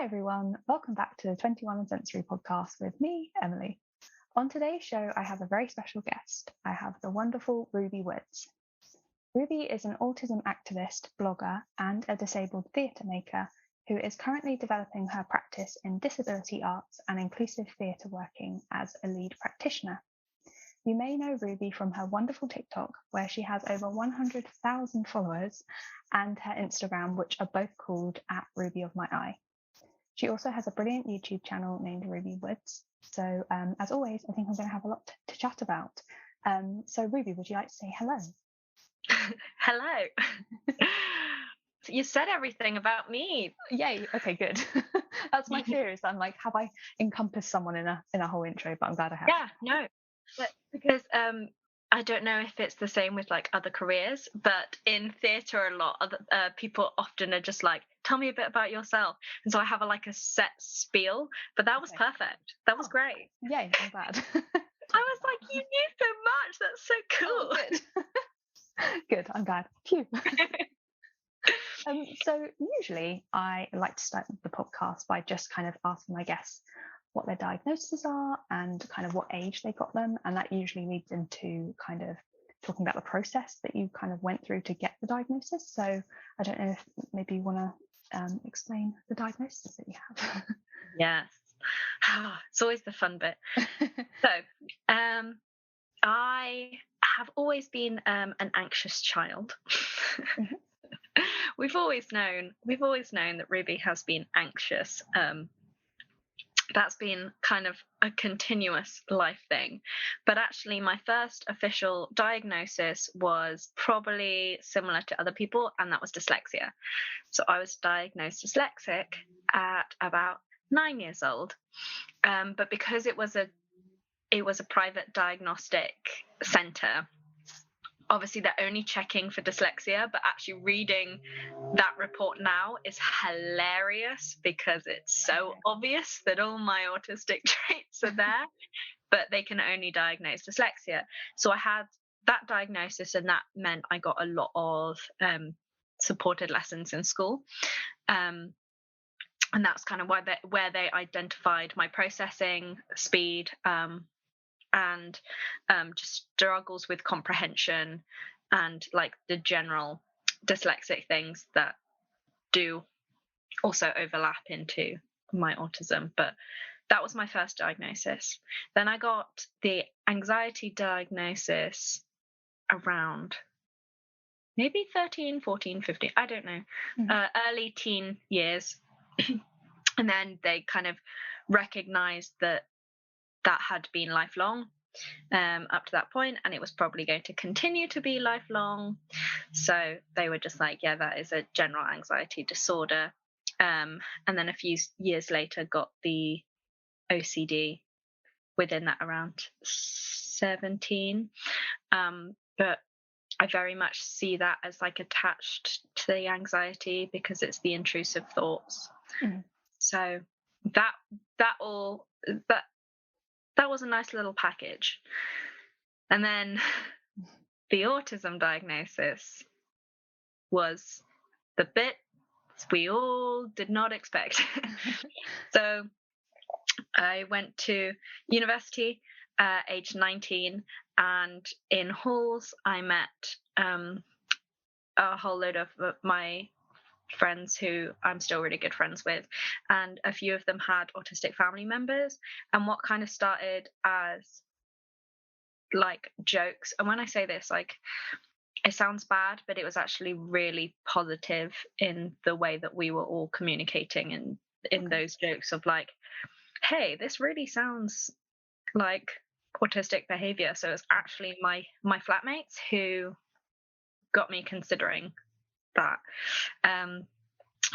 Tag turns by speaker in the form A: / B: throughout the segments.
A: Hi everyone, welcome back to the 21 and Sensory podcast with me, Emily. On today's show, I have a very special guest. I have the wonderful Ruby Woods. Ruby is an autism activist, blogger, and a disabled theatre maker who is currently developing her practice in disability arts and inclusive theatre working as a lead practitioner. You may know Ruby from her wonderful TikTok, where she has over 100,000 followers, and her Instagram, which are both called @Ruby of My Eye. She also has a brilliant YouTube channel named Ruby Woods. So as always, I think I'm going to have a lot to chat about. So Ruby, would you like to say hello?
B: Hello. You said everything about me.
A: Yay. Okay, good. That's my fear, is I'm like, have I encompassed someone in a whole intro? But I'm glad I have.
B: Yeah, no. But because I don't know if it's the same with like other careers, but in theatre a lot other people often are just like, tell me a bit about yourself. And so I have a set spiel, but that was
A: Okay.
B: perfect. That was great.
A: Yay, I'm glad.
B: I was like, you knew so much. That's so cool.
A: Oh, good. Good, I'm glad. Phew. So usually I like to start the podcast by just kind of asking my guests what their diagnoses are and kind of what age they got them. And that usually leads into kind of talking about the process that you kind of went through to get the diagnosis. So I don't know if maybe you want to explain the diagnosis that you have.
B: Yes. It's always the fun bit. So I have always been an anxious child.
A: Mhm.
B: We've always known that Ruby has been anxious. That's been kind of a continuous life thing. But actually, my first official diagnosis was probably similar to other people, and that was dyslexia. So I was diagnosed dyslexic at about 9 years old. But because it was a private diagnostic center, obviously they're only checking for dyslexia, but actually reading that report now is hilarious because it's so obvious that all my autistic traits are there, but they can only diagnose dyslexia. So I had that diagnosis, and that meant I got a lot of supported lessons in school. And that's kind of where they identified my processing speed, and just struggles with comprehension and like the general dyslexic things that do also overlap into my autism. But that was my first diagnosis. Then I got the anxiety diagnosis around maybe 13, 14, 15, I don't know, early teen years. And then they kind of recognized that had been lifelong up to that point, and it was probably going to continue to be lifelong. So they were just like, yeah, that is a general anxiety disorder. And then a few years later got the OCD within that, around 17. But I very much see that as like attached to the anxiety because it's the intrusive thoughts. So that was a nice little package. And then the autism diagnosis was the bit we all did not expect. So I went to university age 19, and in halls I met a whole load of my friends who I'm still really good friends with, and a few of them had autistic family members. And what kind of started as like jokes, and when I say this, like, it sounds bad, but it was actually really positive in the way that we were all communicating and in those jokes of like, hey, this really sounds like autistic behavior. So it's actually my flatmates who got me considering that.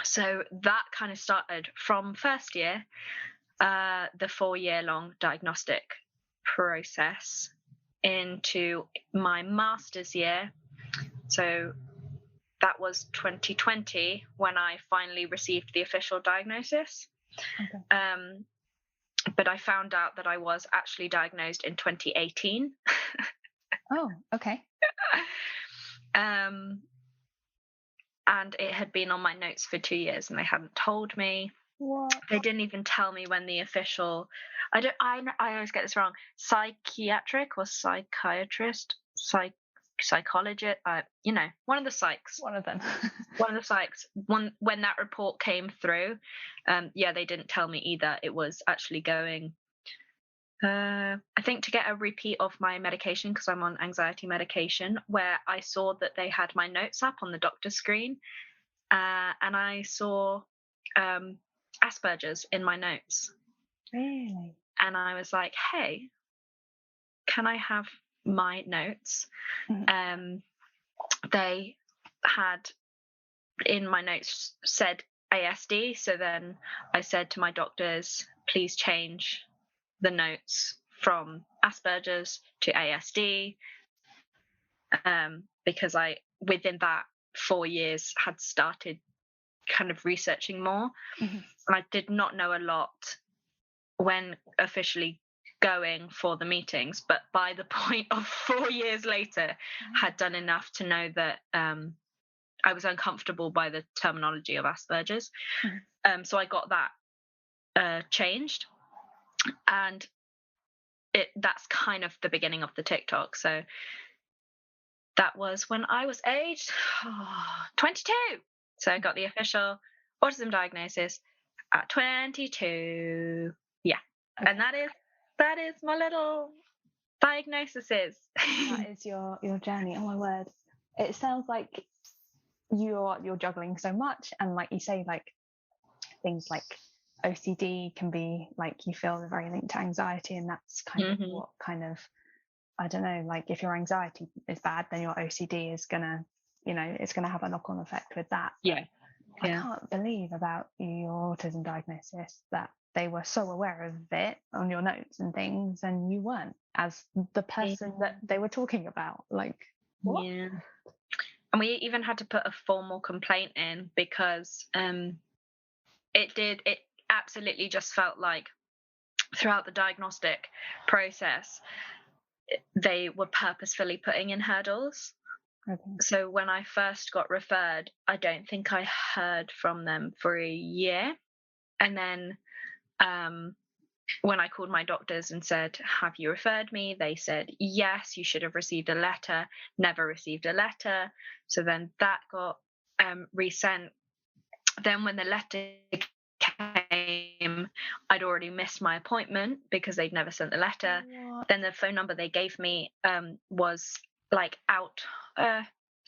B: So that kind of started from first year, the 4-year-long diagnostic process, into my master's year. So that was 2020 when I finally received the official diagnosis. But I found out that I was actually diagnosed in 2018.
A: Oh, okay.
B: And it had been on my notes for 2 years and they hadn't told me.
A: What?
B: They didn't even tell me when the official, I always get this wrong, psychiatric or psychiatrist, psychologist, one of the psychs.
A: One of them.
B: One of the psychs, when that report came through, they didn't tell me either. It was actually going, I think, to get a repeat of my medication, because I'm on anxiety medication, where I saw that they had my notes up on the doctor's screen, and I saw Asperger's in my notes.
A: Really?
B: And I was like, hey, can I have my notes?
A: Mhm.
B: They had in my notes said ASD, so then I said to my doctors, please change the notes from Asperger's to ASD, because I, within that 4 years, had started kind of researching more.
A: Mhm.
B: And I did not know a lot when officially going for the meetings, but by the point of 4 years later, had done enough to know that I was uncomfortable by the terminology of Asperger's.
A: Mhm.
B: So I got that changed, and that's kind of the beginning of the TikTok. So that was when I was aged 22. So I got the official autism diagnosis at 22. Yeah.
A: Okay.
B: And that is my little diagnosis.
A: That is your journey. Oh my word. It sounds like you're juggling so much, and like you say, like things like OCD can be like, you feel very linked to anxiety, and that's kind of what kind of, I don't know, like if your anxiety is bad, then your OCD is gonna, it's gonna have a knock-on effect with that.
B: Yeah.
A: I can't believe about your autism diagnosis that they were so aware of it on your notes and things, and you weren't, as the person that they were talking about. Like, what?
B: Yeah. And we even had to put a formal complaint in, because it absolutely just felt like throughout the diagnostic process, they were purposefully putting in hurdles.
A: Okay.
B: So when I first got referred, I don't think I heard from them for a year. And then when I called my doctors and said, have you referred me? They said, yes, you should have received a letter. Never received a letter. So then that got resent. Then when the letter came, I'd already missed my appointment because they'd never sent the letter.
A: What?
B: Then the phone number they gave me was like out.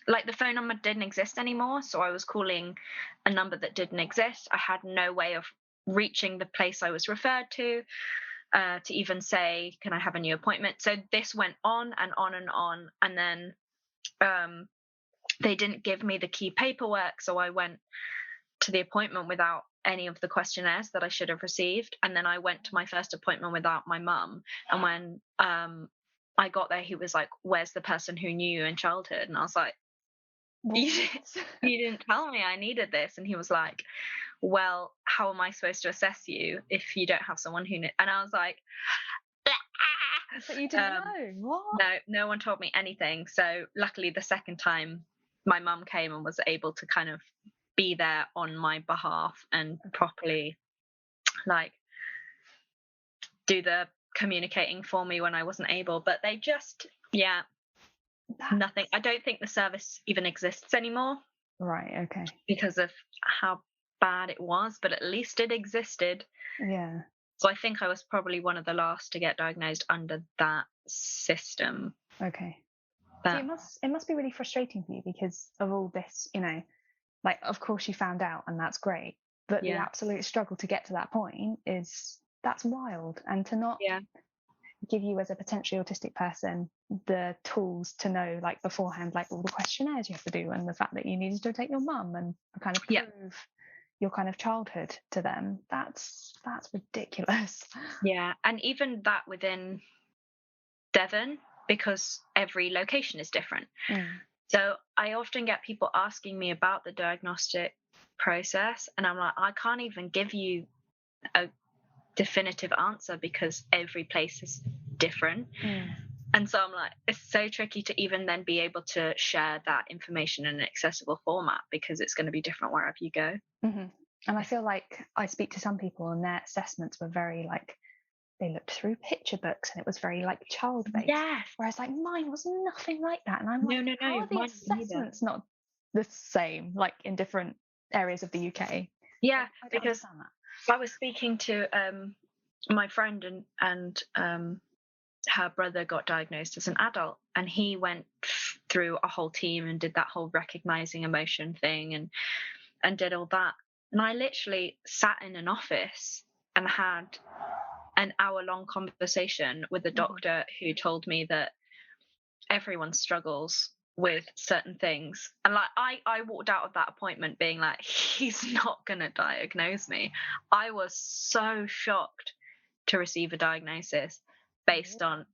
B: Like the phone number didn't exist anymore, so I was calling a number that didn't exist. I had no way of reaching the place I was referred to even say, can I have a new appointment? So this went on and on and on, and then they didn't give me the key paperwork, so I went to the appointment without any of the questionnaires that I should have received. And then I went to my first appointment without my mum. And when I got there, he was like, where's the person who knew you in childhood? And I was like, you didn't tell me I needed this. And he was like, well, how am I supposed to assess you if you don't have someone who knew? And I was like,
A: but you didn't know. What?
B: No one told me anything. So luckily the second time my mum came and was able to kind of be there on my behalf and properly like do the communicating for me when I wasn't able. But they just, nothing. I don't think the service even exists anymore.
A: Right, okay.
B: Because of how bad it was, but at least it existed.
A: Yeah.
B: So I think I was probably one of the last to get diagnosed under that system.
A: Okay. So it must be really frustrating for you because of all this, like, of course you found out and that's great, but the absolute struggle to get to that point that's wild. And to not give you, as a potentially autistic person, the tools to know, like, beforehand, like all the questionnaires you have to do, and the fact that you needed to take your mum and kind of prove your kind of childhood to them, that's ridiculous.
B: Yeah. And even that within Devon, because every location is different. So I often get people asking me about the diagnostic process, and I'm like, I can't even give you a definitive answer because every place is different. And so I'm like, it's so tricky to even then be able to share that information in an accessible format because it's going to be different wherever you go.
A: And I feel like I speak to some people and their assessments were very like, they looked through picture books and it was very like child based.
B: Yes.
A: Whereas like mine was nothing like that. And I'm
B: No,
A: like,
B: no,
A: how
B: no.
A: are the
B: Mine wasn't either.
A: assessments not the same, like in different areas of the UK?
B: Yeah,
A: I don't
B: because
A: understand that.
B: I was speaking to my friend, and her brother got diagnosed as an adult, and he went through a whole team and did that whole recognizing emotion thing, and did all that. And I literally sat in an office and had an hour-long conversation with a doctor who told me that everyone struggles with certain things. And like I walked out of that appointment being like, he's not gonna diagnose me. I was so shocked to receive a diagnosis based on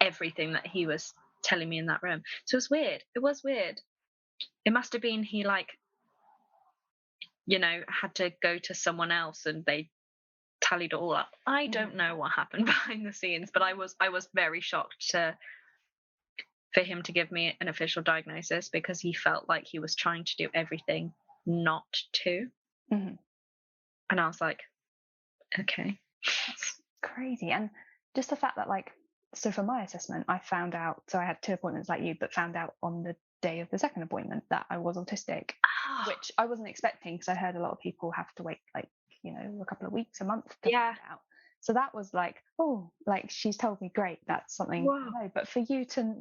B: everything that he was telling me in that room. So it was weird. It was weird. It must have been he like, had to go to someone else and they tallied it all up. I don't know what happened behind the scenes, but I was very shocked for him to give me an official diagnosis, because he felt like he was trying to do everything not to.
A: Mm-hmm.
B: And I was like, okay.
A: That's crazy. And just the fact that like, so for my assessment, I found out, so I had 2 appointments like you, but found out on the day of the second appointment that I was autistic, which I wasn't expecting, because I heard a lot of people have to wait like, a couple of weeks, a month to find out. So that was like, oh, like she's told me, great, that's something I know. But for you to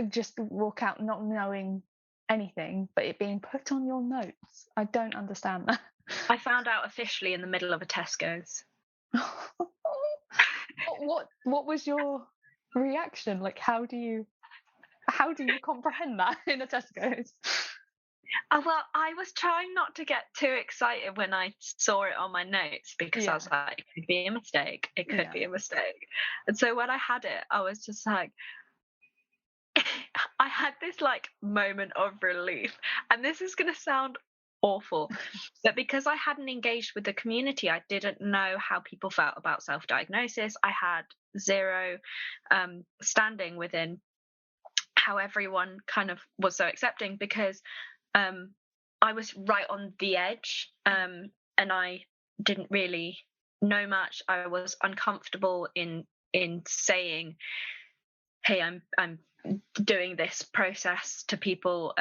A: just walk out not knowing anything, but it being put on your notes, I don't understand that.
B: I found out officially in the middle of a Tesco's.
A: What was your reaction? Like, how do you comprehend that in a Tesco's?
B: Well, I was trying not to get too excited when I saw it on my notes, because I was like, it could be a mistake. It could be a mistake. And so when I had it, I was just like, I had this like moment of relief. And this is going to sound awful, but because I hadn't engaged with the community, I didn't know how people felt about self-diagnosis. I had zero standing within how everyone kind of was so accepting, because I was right on the edge, and I didn't really know much. I was uncomfortable in saying, hey, I'm doing this process to people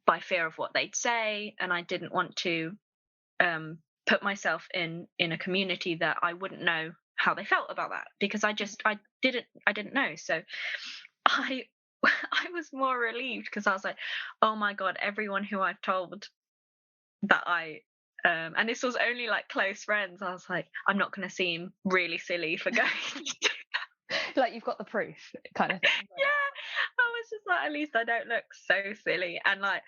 B: by fear of what they'd say, and I didn't want to put myself in a community that I wouldn't know how they felt about that, because I didn't know. So I I was more relieved, because I was like, oh my god, everyone who I've told that and this was only like close friends, I was like, I'm not going to seem really silly for going
A: like you've got the proof kind of thing.
B: Yeah, I was just like, at least I don't look so silly. And like,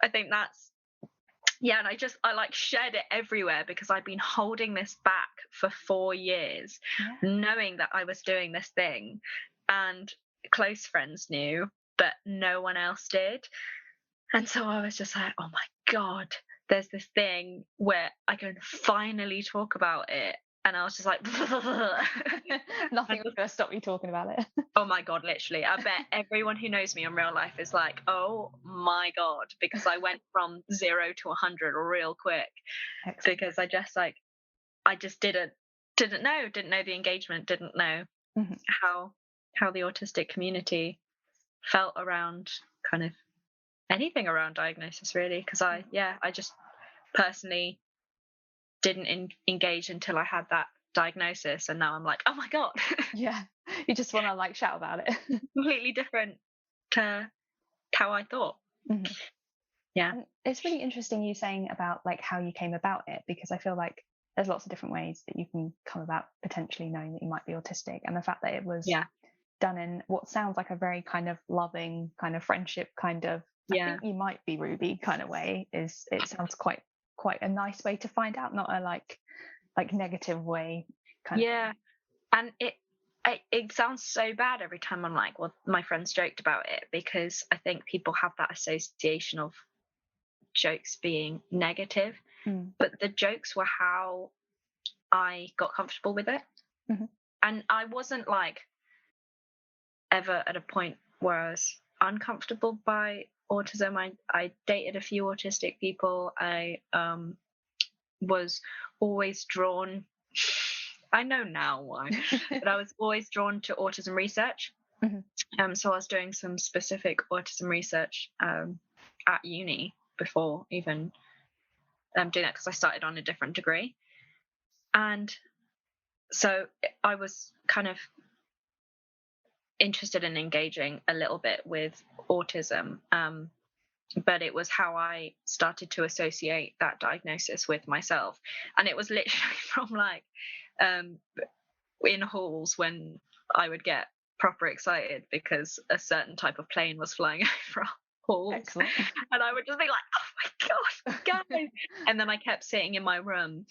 B: I think that's, and I like shared it everywhere, because I'd been holding this back for 4 years, knowing that I was doing this thing, and close friends knew, but no one else did. And so I was just like, oh my god, there's this thing where I can finally talk about it. And I was just like,
A: nothing was going to stop you talking about it.
B: Oh my god, literally. I bet everyone who knows me in real life is like, oh my god, because I went from 0 to 100 real quick. Excellent. Because I just didn't know the engagement, didn't know how the autistic community felt around kind of anything around diagnosis, really. Because I just personally didn't engage until I had that diagnosis, and now I'm like, oh my god.
A: You just want to like shout about it.
B: Completely different to how I thought.
A: And it's really interesting you saying about like how you came about it, because I feel like there's lots of different ways that you can come about potentially knowing that you might be autistic, and the fact that it was done in what sounds like a very kind of loving kind of friendship kind of I think you might be Ruby kind of way, it sounds quite a nice way to find out, not a like negative way kind of thing.
B: And it sounds so bad every time I'm like, well, my friends joked about it, because I think people have that association of jokes being negative, but the jokes were how I got comfortable with it. And I wasn't like ever at a point where I was uncomfortable by autism. I dated a few autistic people. I was always drawn. I know now why, but I was always drawn to autism research. So I was doing some specific autism research at uni before even doing that, because I started on a different degree. And so I was kind of interested in engaging a little bit with autism, but it was how I started to associate that diagnosis with myself. And it was literally from like in halls when I would get proper excited because a certain type of plane was flying over our halls.
A: Excellent.
B: And I would just be like, oh my gosh, guys. And then I kept sitting in my room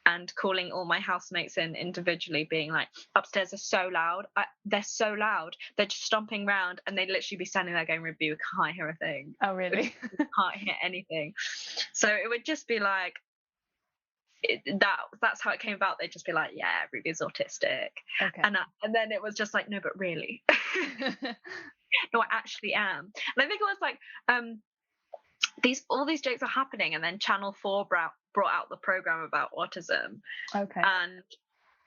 B: and calling all my housemates in individually, being like, upstairs are so loud. They're so loud. They're just stomping around, and they'd literally be standing there going, Ruby, we can't hear a thing.
A: Oh, really?
B: We can't hear anything. So it would just be like, that's how it came about. They'd just be like, yeah, Ruby's autistic.
A: Okay.
B: And then it was just like, no, but really. No, I actually am. And I think it was like, all these jokes are happening, and then Channel 4 brought out the program about autism.
A: Okay.
B: And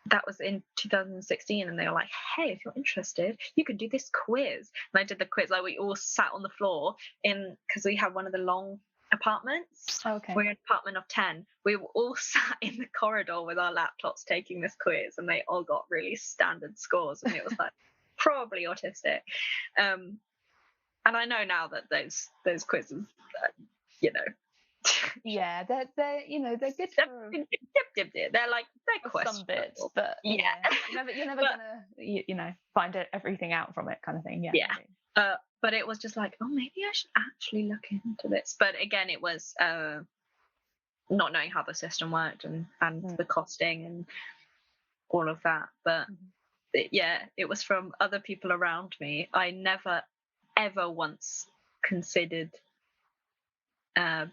B: that was in 2016, and they were like, hey, if you're interested, you could do this quiz. And I did the quiz. Like, we all sat on the floor because we had one of the long apartments.
A: Okay.
B: We're in an apartment of 10. We were all sat in the corridor with our laptops taking this quiz, and they all got really standard scores, and it was like probably autistic. And I know now that those quizzes,
A: yeah, they're they're good for
B: they're questionable.
A: some bits, but
B: yeah,
A: you're never gonna find everything out from it, kind of thing.
B: Yeah. But it was just like, oh, maybe I should actually look into this. But again, it was not knowing how the system worked and the costing and all of that. But it was from other people around me. I never ever once considered that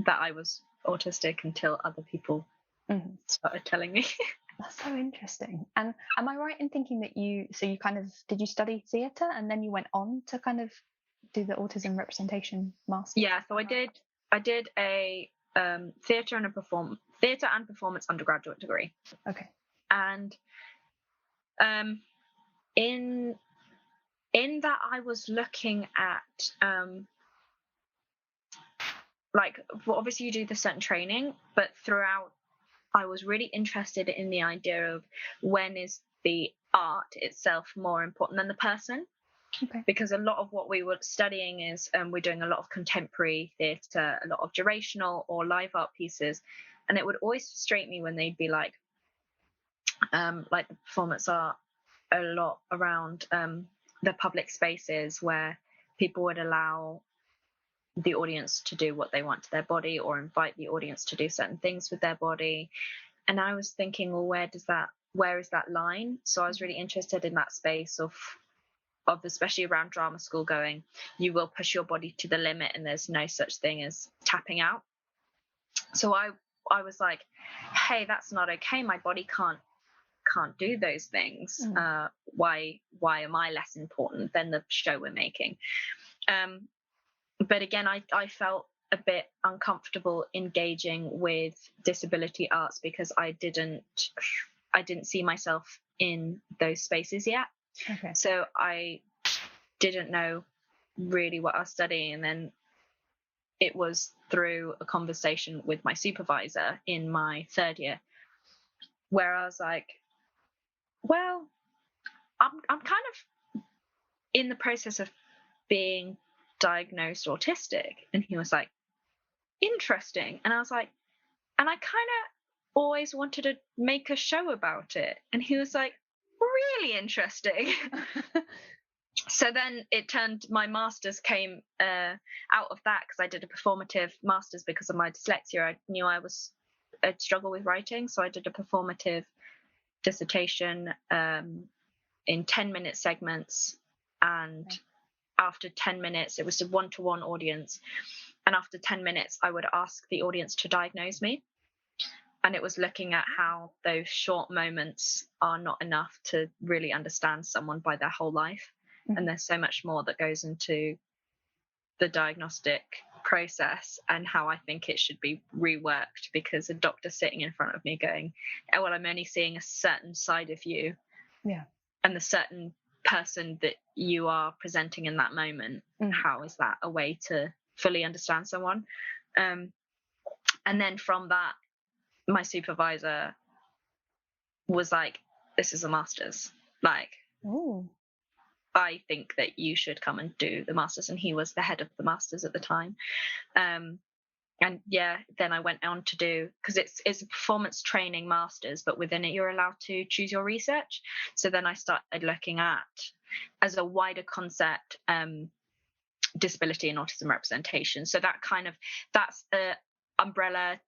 B: I was autistic until other people started telling me.
A: That's so interesting. And am I right in thinking that you did you study theatre and then you went on to kind of do the autism representation master?
B: Yeah, so I did a theatre and performance undergraduate degree.
A: Okay.
B: And in that I was looking at obviously you do the certain training, but throughout I was really interested in the idea of when is the art itself more important than the person.
A: Okay.
B: Because a lot of what we were studying is we're doing a lot of contemporary theatre, a lot of durational or live art pieces, and it would always frustrate me when they'd be like the performance art a lot around the public spaces where people would allow the audience to do what they want to their body or invite the audience to do certain things with their body. And I was thinking, well, where is that line? So I was really interested in that space of especially around drama school, going, you will push your body to the limit and there's no such thing as tapping out. So I was like, hey, that's not okay. My body can't do those things. Why am I less important than the show we're making? But again, I felt a bit uncomfortable engaging with disability arts because I didn't see myself in those spaces yet.
A: Okay.
B: So I didn't know really what I was studying. And then it was through a conversation with my supervisor in my third year where I was like, well, I'm kind of in the process of being diagnosed autistic. And he was like, interesting. And I was like, and I kind of always wanted to make a show about it. And he was like, really interesting. So then it turned, my master's came out of that because I did a performative master's because of my dyslexia. I knew I'd struggle with writing, so I did a performative dissertation in 10-minute segments, and after 10 minutes it was a one-to-one audience, and after 10 minutes I would ask the audience to diagnose me. And it was looking at how those short moments are not enough to really understand someone by their whole life. And there's so much more that goes into the diagnostic process and how I think it should be reworked, because a doctor sitting in front of me going, oh, well, I'm only seeing a certain side of you, and the certain person that you are presenting in that moment, how is that a way to fully understand someone? And then from that, my supervisor was like, this is a master's, like,
A: Ooh.
B: I think that you should come and do the master's. And he was the head of the master's at the time. And yeah, then I went on to do, because it's a performance training master's, but within it you're allowed to choose your research. So then I started looking at, as a wider concept, disability and autism representation. So that's the umbrella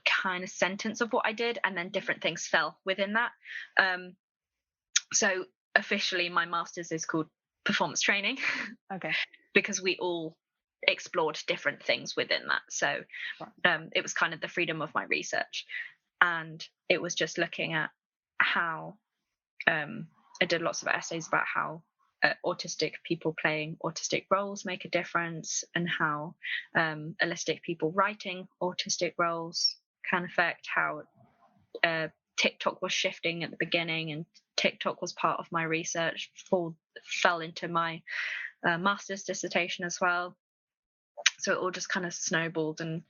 B: kind of sentence of what I did, and then different things fell within that. So officially my master's is called performance training.
A: Okay.
B: Because we all explored different things within that. So it was kind of the freedom of my research, and it was just looking at how I did lots of essays about how autistic people playing autistic roles make a difference, and how allistic people writing autistic roles can affect, how TikTok was shifting at the beginning, and TikTok was part of my research, fell into my master's dissertation as well. So it all just kind of snowballed, and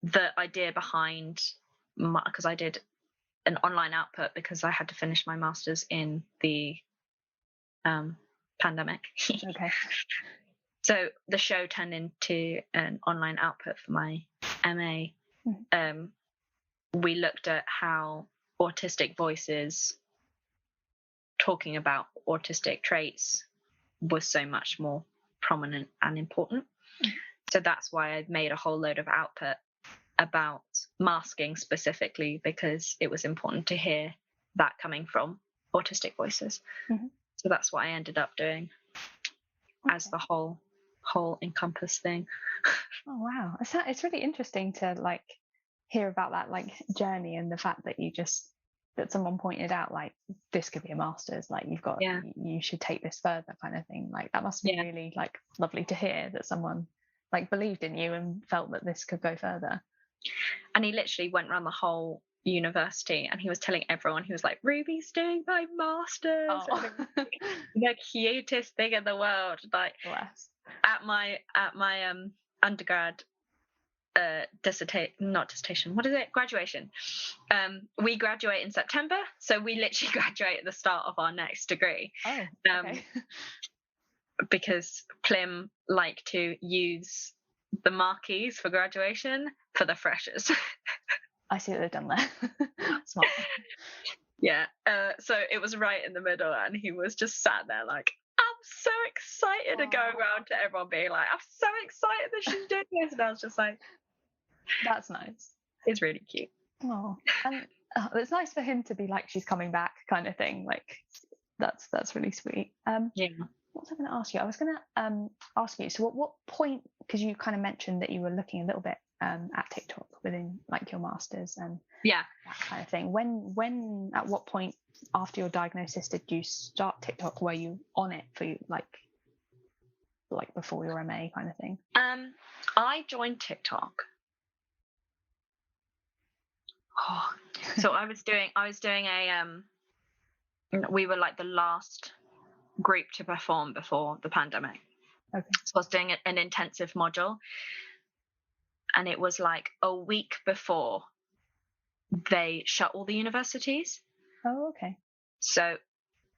B: the idea behind, because I did an online output because I had to finish my master's in the pandemic.
A: Okay.
B: So the show turned into an online output for my MA. We looked at how autistic voices talking about autistic traits was so much more prominent and important. So that's why I made a whole load of output about masking specifically, because it was important to hear that coming from autistic voices. So that's what I ended up doing as the whole encompass thing.
A: Oh wow, it's really interesting to like hear about that like journey, and the fact that that someone pointed out like this could be a master's, like you should take this further, kind of thing. Like that must be really like lovely to hear that someone like believed in you and felt that this could go further.
B: And he literally went around the whole university and he was telling everyone, he was like, Ruby's doing my master's. The cutest thing in the world. Like at my undergrad graduation, we graduate in September, so we literally graduate at the start of our next degree. Because Plim like to use the marquees for graduation for the freshers.
A: I see what they've done there. Smart.
B: Yeah. So it was right in the middle, and he was just sat there like, I'm so excited, to go around to everyone being like, I'm so excited that she's doing this. And I was just like,
A: that's nice.
B: It's really cute.
A: Oh, and it's nice for him to be like, she's coming back, kind of thing. Like that's really sweet. What was I going to ask you? I was going to ask you, so what point, because you kind of mentioned that you were looking a little bit at TikTok within like your masters and that kind of thing. When at what point after your diagnosis did you start TikTok? Were you on it for like before your MA kind of thing?
B: I joined TikTok. So I was doing a we were like the last group to perform before the pandemic. So I was doing an intensive module, and it was like a week before they shut all the universities. So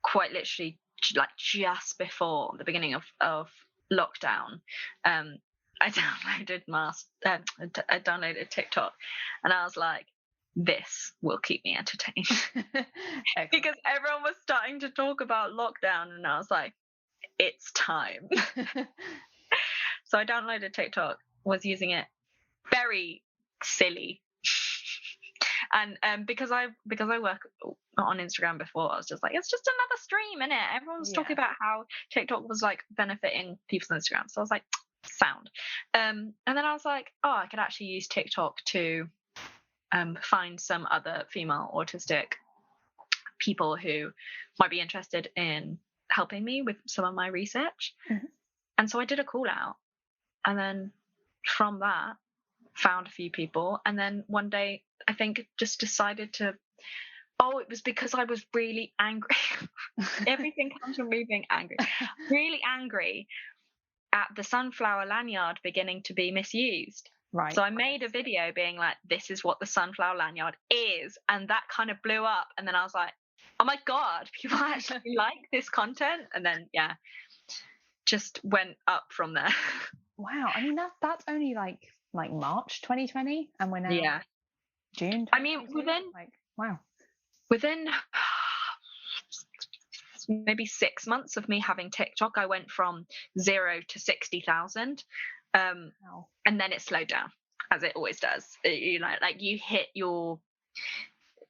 B: quite literally like just before the beginning of lockdown, I downloaded TikTok, and I was like, this will keep me entertained. Because everyone was starting to talk about lockdown, and I was like, it's time. So I downloaded TikTok, was using it, very silly. And because I work on Instagram before, I was just like, it's just another stream, innit? Everyone's talking about how TikTok was like benefiting people's Instagram. So I was like, sound. And then I was like, I could actually use TikTok to find some other female autistic people who might be interested in helping me with some of my research. And so I did a call out, and then from that found a few people, and then one day I think just decided to, it was because I was really angry. Everything comes from me being angry. Really angry at the sunflower lanyard beginning to be misused.
A: Right.
B: So I made a video being like, this is what the sunflower lanyard is. And that kind of blew up. And then I was like, oh my God, people actually like this content. And then, yeah, just went up from there.
A: Wow. I mean, that's only like March 2020, and we're now June 2022.
B: I mean, within maybe 6 months of me having TikTok, I went from 0 to 60,000. Wow. And then it slowed down, as it always does. You hit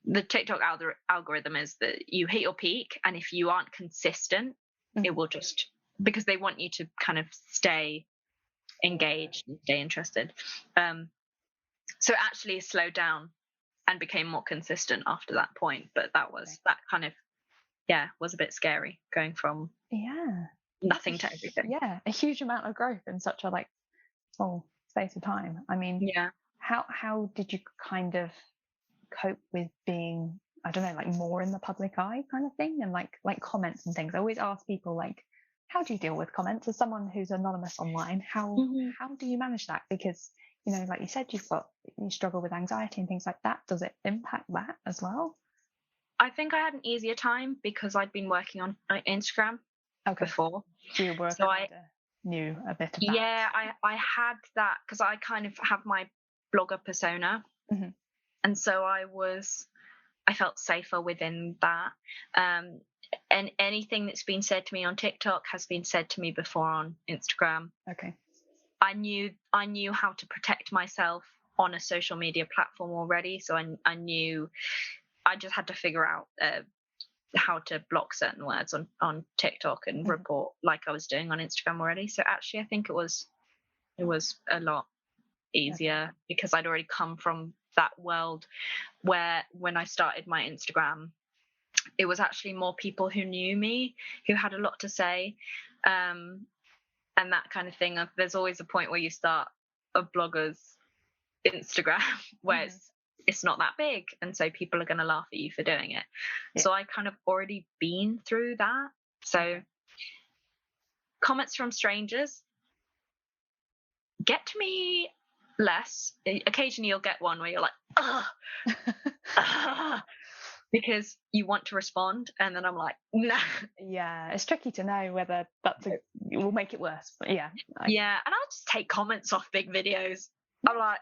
B: the TikTok algorithm is that you hit your peak, and if you aren't consistent, it will just, because they want you to kind of stay engaged and stay interested. So it actually slowed down and became more consistent after that point. But that kind of, was a bit scary, going from nothing to everything.
A: Yeah, a huge amount of growth in such a small space of time. I mean, how did you kind of cope with being, I don't know, more in the public eye kind of thing, and like comments and things? I always ask people, how do you deal with comments as someone who's anonymous online? How do you manage that? Because, like you said, you struggle with anxiety and things like that. Does it impact that as well?
B: I think I had an easier time because I'd been working on Instagram before.
A: So you were knew a bit of that.
B: Yeah, I had that because I kind of have my blogger persona.
A: Mm-hmm.
B: And so I felt safer within that. And anything that's been said to me on TikTok has been said to me before on Instagram.
A: Okay.
B: I knew how to protect myself on a social media platform already. So I knew I just had to figure out how to block certain words on TikTok and report like I was doing on Instagram already. So actually, I think it was a lot easier because I'd already come from that world where when I started my Instagram, it was actually more people who knew me, who had a lot to say, and that kind of thing. There's always a point where you start a blogger's Instagram where it's not that big, and so people are going to laugh at you for doing it. So I kind of already been through that. So comments from strangers get to me less. Occasionally you'll get one where you're like, because you want to respond, and then I'm like, nah.
A: Yeah, it's tricky to know whether it will make it worse. But and
B: I'll just take comments off big videos. I'm like,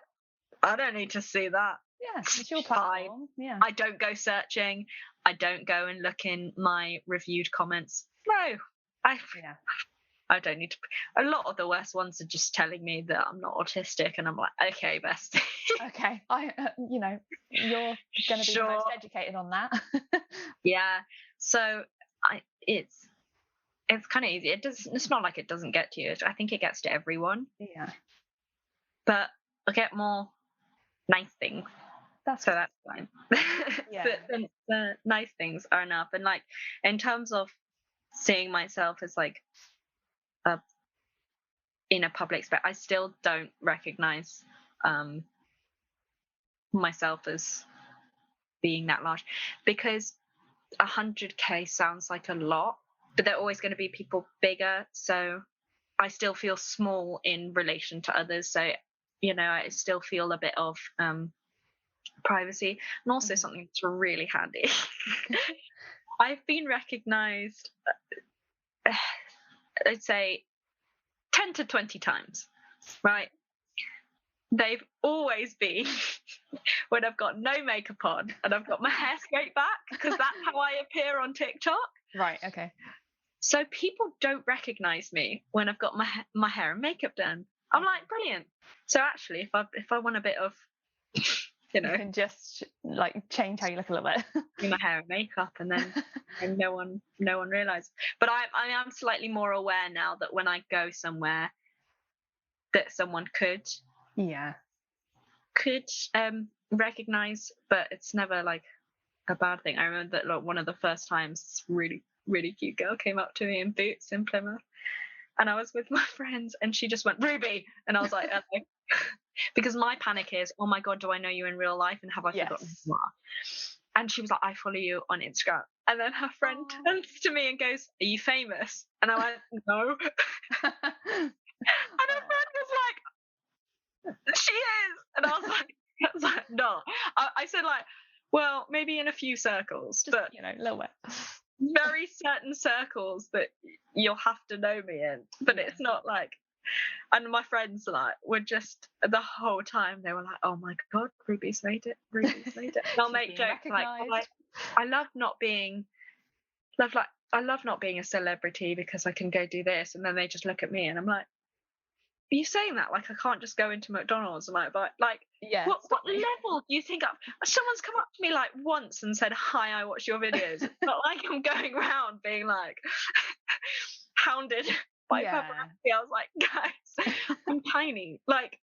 B: I don't need to see that.
A: Yeah, it's your platform. Yeah.
B: I don't go searching. I don't go and look in my reviewed comments. No, I don't need to. A lot of the worst ones are just telling me that I'm not autistic, and I'm like, okay, bestie.
A: Okay, you're going to be the most educated on that.
B: Yeah, so it's kind of easy. It's not like it doesn't get to you. I think it gets to everyone.
A: Yeah.
B: But I get more nice things. That's fine.
A: Yeah.
B: the nice things are enough. And in terms of seeing myself as in a public space, I still don't recognize myself as being that large, because 100K sounds like a lot, but there are always going to be people bigger. So I still feel small in relation to others. So, I still feel a bit of privacy, and also something that's really handy. I've been recognized, I'd say 10 to 20 times, right? They've always been when I've got no makeup on and I've got my hair straight back, because that's how I appear on TikTok.
A: Right, okay.
B: So people don't recognize me when I've got my hair and makeup done. I'm like, brilliant. So actually, if I want a bit of,
A: you can just change how you look a little bit.
B: Do my hair and makeup, and then and no one realizes. But I am slightly more aware now that when I go somewhere, that someone could recognize, but it's never a bad thing. I remember that one of the first times, really really cute girl came up to me in Boots in Plymouth, and I was with my friends, and she just went, Ruby, and I was like, hello. Because my panic is, oh my God, do I know you in real life, and have I forgotten who you are? And she was like, I follow you on Instagram. And then her friend turns to me and goes, are you famous? And I went, no. And her friend was like, she is. And I was like, no. I said, like, well, maybe in a few circles,
A: just,
B: but
A: a little bit.
B: Very certain circles that you'll have to know me in. But it's not like, and my friends like were just the whole time they were like, oh my God, Ruby's made it. And I'll make jokes like, I love not being a celebrity because I can go do this, and then they just look at me and I'm like, are you saying that like I can't just go into McDonald's and like what level do you think someone's come up to me like once and said, hi, I watch your videos? It's not like I'm going around being like hounded by paparazzi. I was like, guys, I'm tiny. Like,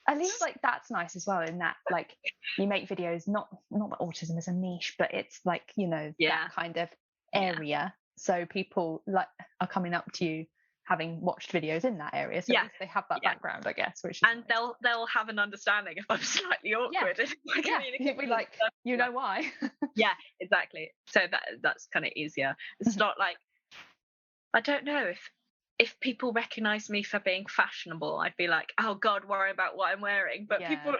A: at least like that's nice as well, in that like you make videos, not that autism is a niche, but it's like, that kind of area, so people like are coming up to you having watched videos in that area, so at least they have that background, I guess, which is
B: and nice. they'll have an understanding if I'm slightly awkward.
A: You'll be like, know why.
B: Yeah, exactly. So that's kind of easier. It's not like, I don't know, if people recognize me for being fashionable, I'd be like, oh God, worry about what I'm wearing. But people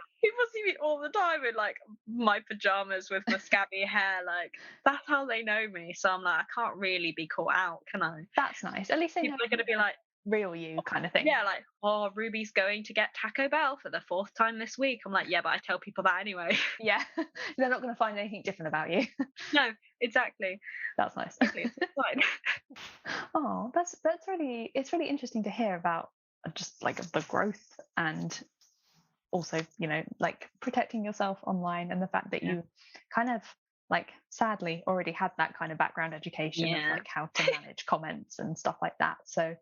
B: see me all the time in like my pajamas with my scabby hair. Like, that's how they know me. So I'm like, I can't really be caught out, can I?
A: That's nice. At least
B: people are going to be like,
A: real you kind of thing.
B: Yeah, like, oh, Ruby's going to get Taco Bell for the 4th time this week. I'm like, yeah, but I tell people that anyway.
A: Yeah, they're not going to find anything different about you.
B: No, exactly.
A: That's nice.
B: Exactly. It's fine.
A: Oh, it's really interesting to hear about just like the growth, and also, like protecting yourself online, and the fact that you kind of like sadly already had that kind of background education of like how to manage comments and stuff like that. So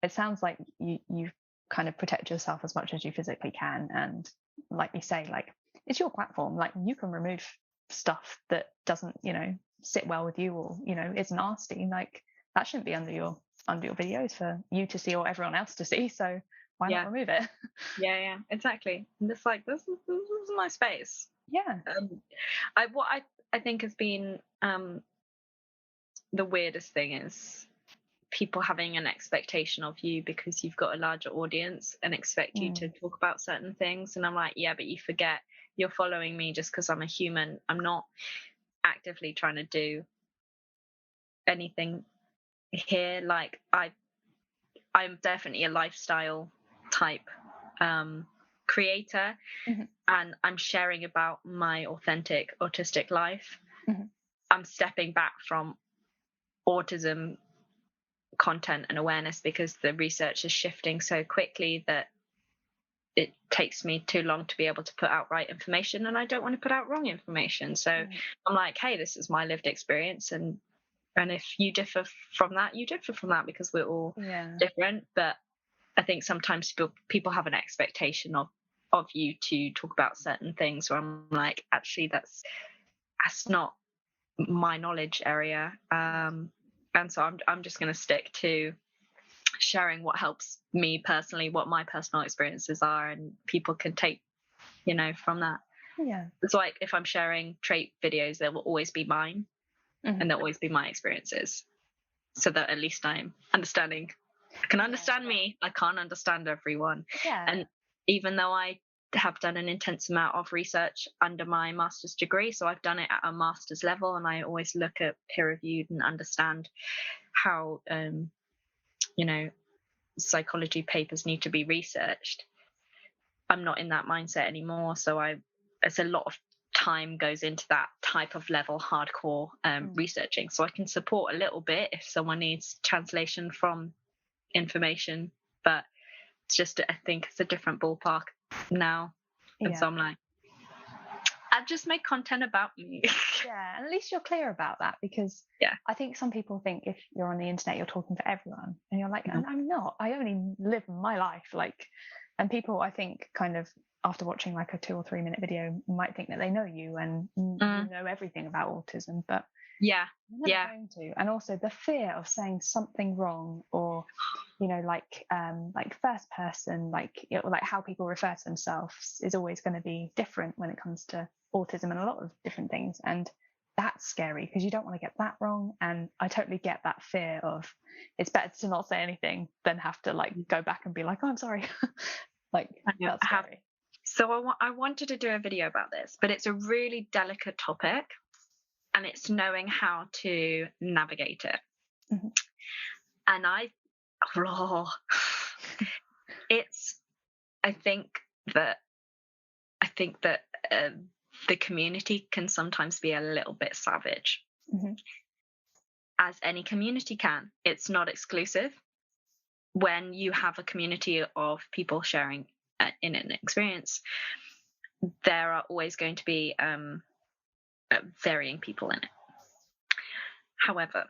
A: it sounds like you kind of protect yourself as much as you physically can, and like you say, like it's your platform, like you can remove stuff that doesn't sit well with you, or is nasty. Like that shouldn't be under your videos for you to see or everyone else to see, so why not remove it?
B: Yeah, exactly. And it's like, this is my space. What I think has been the weirdest thing is people having an expectation of you because you've got a larger audience and expect you to talk about certain things. And I'm like, yeah, but you forget you're following me just because I'm a human. I'm not actively trying to do anything here. Like, I'm definitely a lifestyle type creator, and I'm sharing about my authentic autistic life. I'm stepping back from autism content and awareness because the research is shifting so quickly that it takes me too long to be able to put out right information, and I don't want to put out wrong information. So I'm like, hey, this is my lived experience, and if you differ from that, you differ from that, because we're all different. But I think sometimes people have an expectation of you to talk about certain things where I'm like, actually that's not my knowledge area, and so I'm just going to stick to sharing what helps me personally, what my personal experiences are, and people can take from that. It's like, if I'm sharing trait videos, there will always be mine, and there'll always be my experiences, so that at least I'm understanding. I can understand me, I can't understand everyone. And even though I have done an intense amount of research under my master's degree, so I've done it at a master's level, and I always look at peer reviewed and understand how psychology papers need to be researched. I'm not in that mindset anymore, so it's a lot of time goes into that type of level, hardcore researching, so I can support a little bit if someone needs translation from information, but it's just, I think it's a different ballpark now. And so I'm like, I've just made content about me.
A: And at least you're clear about that, because I think some people think if you're on the internet you're talking for everyone, and you're like, I'm not. I only live my life, like, and people I think kind of after watching like a 2 or 3 minute video might think that they know you and you know everything about autism, but
B: Yeah.
A: you're never going to. And also the fear of saying something wrong, or like first person, like how people refer to themselves is always going to be different when it comes to autism and a lot of different things. And that's scary because you don't want to get that wrong. And I totally get that fear of, it's better to not say anything than have to like go back and be like, oh, I'm sorry. Like that's scary.
B: So I wanted to do a video about this, but it's a really delicate topic, and it's knowing how to navigate it.
A: Mm-hmm.
B: And I think that the community can sometimes be a little bit savage,
A: mm-hmm.
B: as any community can. It's not exclusive. When you have a community of people sharing in an experience, there are always going to be varying people in it. However,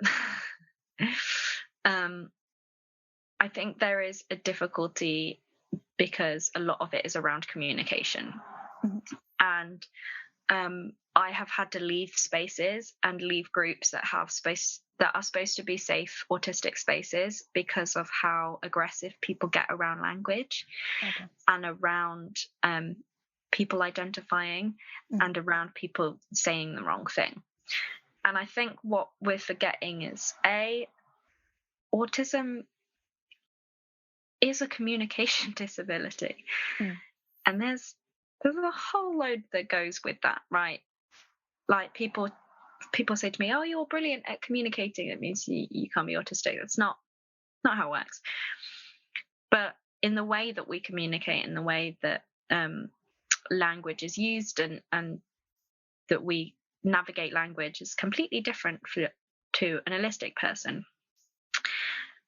B: I think there is a difficulty because a lot of it is around communication.
A: Mm-hmm.
B: And I have had to leave spaces and leave groups that are supposed to be safe autistic spaces because of how aggressive people get around language.
A: Okay.
B: And around people identifying and around people saying the wrong thing. And I think what we're forgetting is autism is a communication disability. And there's a whole load that goes with that, right? Like people say to me, oh, you're brilliant at communicating. It means you can't be autistic. That's not how it works. But in the way that we communicate, in the way that language is used and that we navigate language is completely different to an allistic person.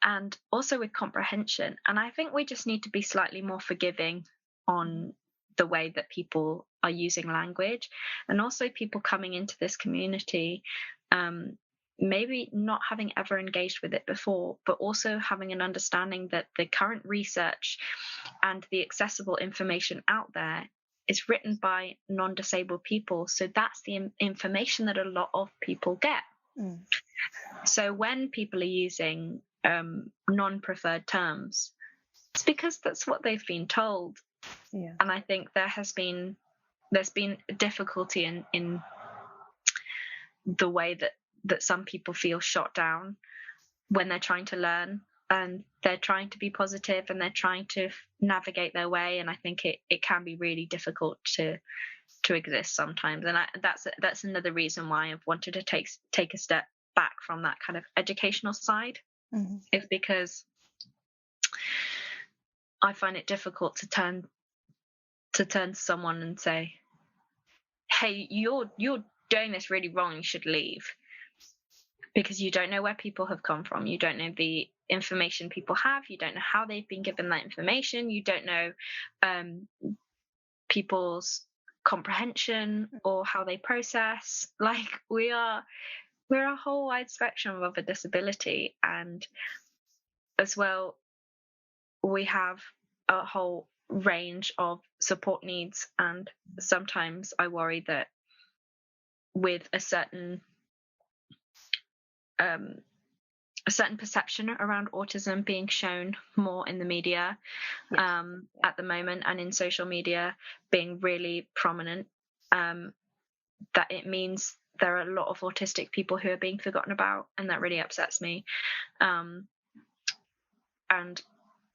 B: And also with comprehension. And I think we just need to be slightly more forgiving on the way that people are using language, and also people coming into this community maybe not having ever engaged with it before, but also having an understanding that the current research and the accessible information out there is written by non-disabled people. So that's the information that a lot of people get. So when people are using non-preferred terms, it's because that's what they've been told.
A: Yeah.
B: And I think there's been difficulty in the way that some people feel shot down when they're trying to learn, and they're trying to be positive and they're trying to navigate their way. And I think it can be really difficult to exist sometimes. And that's another reason why I've wanted to take a step back from that kind of educational side, is because I find it difficult to turn to someone and say, hey, you're doing this really wrong, you should leave, because you don't know where people have come from, you don't know the information people have, you don't know how they've been given that information, you don't know people's comprehension or how they process. Like we're a whole wide spectrum of a disability, and as well we have a whole range of support needs. And sometimes I worry that with a certain perception around autism being shown more in the media at the moment, and in social media being really prominent, that it means there are a lot of autistic people who are being forgotten about, and that really upsets me. And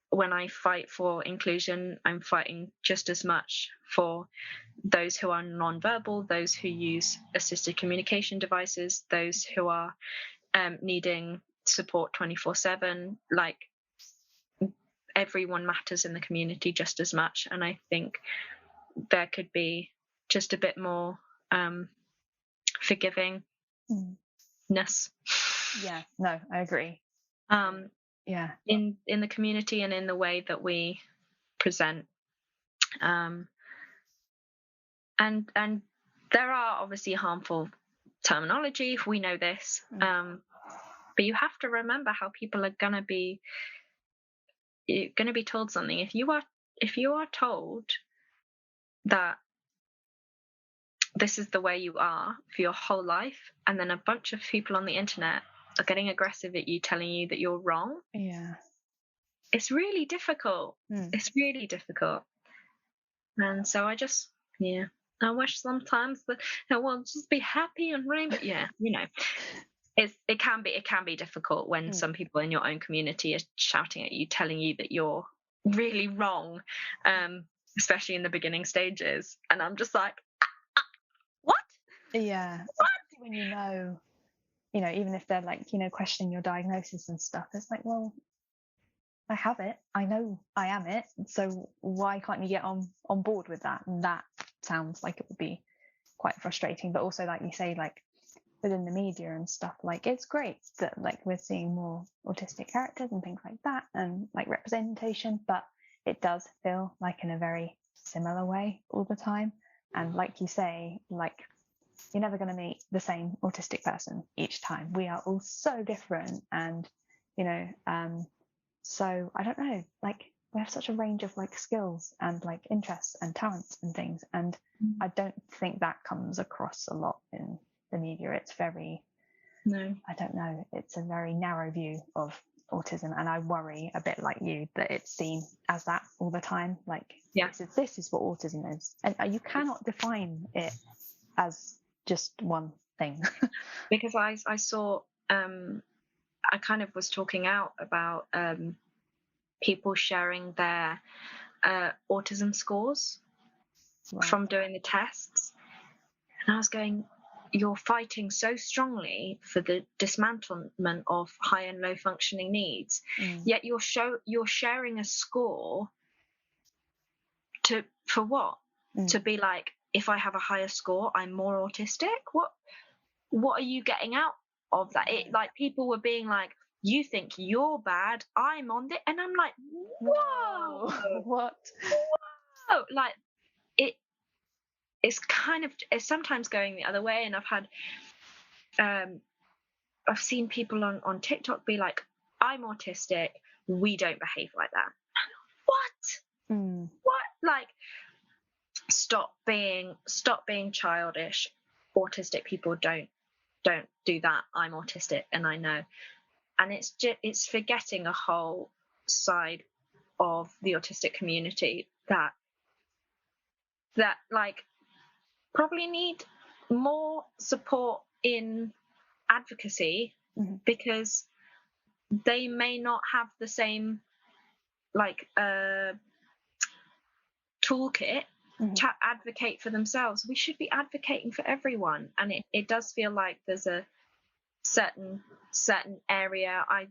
B: when I fight for inclusion, I'm fighting just as much for those who are non-verbal, those who use assisted communication devices, those who are needing support 24/7. Like everyone matters in the community just as much, and I think there could be just a bit more forgivingness.
A: Yeah, no, I agree. Yeah,
B: in the community and in the way that we present, and there are obviously harmful terminology, we know this, but you have to remember how people are going to be told something. If you are told that this is the way you are for your whole life, and then a bunch of people on the internet are getting aggressive at you, telling you that you're wrong.
A: Yeah.
B: It's really difficult. It's really difficult. And so I wish sometimes that I will just be happy and rainbow. Yeah, it can be difficult when some people in your own community are shouting at you, telling you that you're really wrong, especially in the beginning stages. And I'm just like, what?
A: Yeah.
B: What?
A: Especially when even if they're like, questioning your diagnosis and stuff, it's like, well, I have it. I know I am it. So why can't you get on board with that? And that sounds like it would be quite frustrating. But also, like you say, like within the media and stuff, like it's great that like we're seeing more autistic characters and things like that, and like representation. But it does feel like in a very similar way all the time. And like you say, like you're never going to meet the same autistic person each time. We are all so different, and so I don't know, like we have such a range of like skills and like interests and talents and things, and I don't think that comes across a lot in the media. It's very, I don't know, it's a very narrow view of autism, and I worry a bit like you that it's seen as that all the time. Like this is what autism is, and you cannot define it as just one thing.
B: Because I saw I kind of was talking out about people sharing their autism scores from doing the tests, and I was going, you're fighting so strongly for the dismantlement of high and low functioning needs, yet you're sharing a score for what? To be like, if I have a higher score, I'm more autistic? What are you getting out of that? It, like, people were being like, you think you're bad, I'm on it, and I'm like, whoa,
A: what?
B: Whoa! Like, it's sometimes going the other way, and I've seen people on TikTok be like, I'm autistic, we don't behave like that. What? What? Like, stop being childish. Autistic people don't do that. I'm autistic and I know. And it's forgetting a whole side of the autistic community that like probably need more support in advocacy, because they may not have the same like toolkit to advocate for themselves. We should be advocating for everyone, and it does feel like there's a certain area. I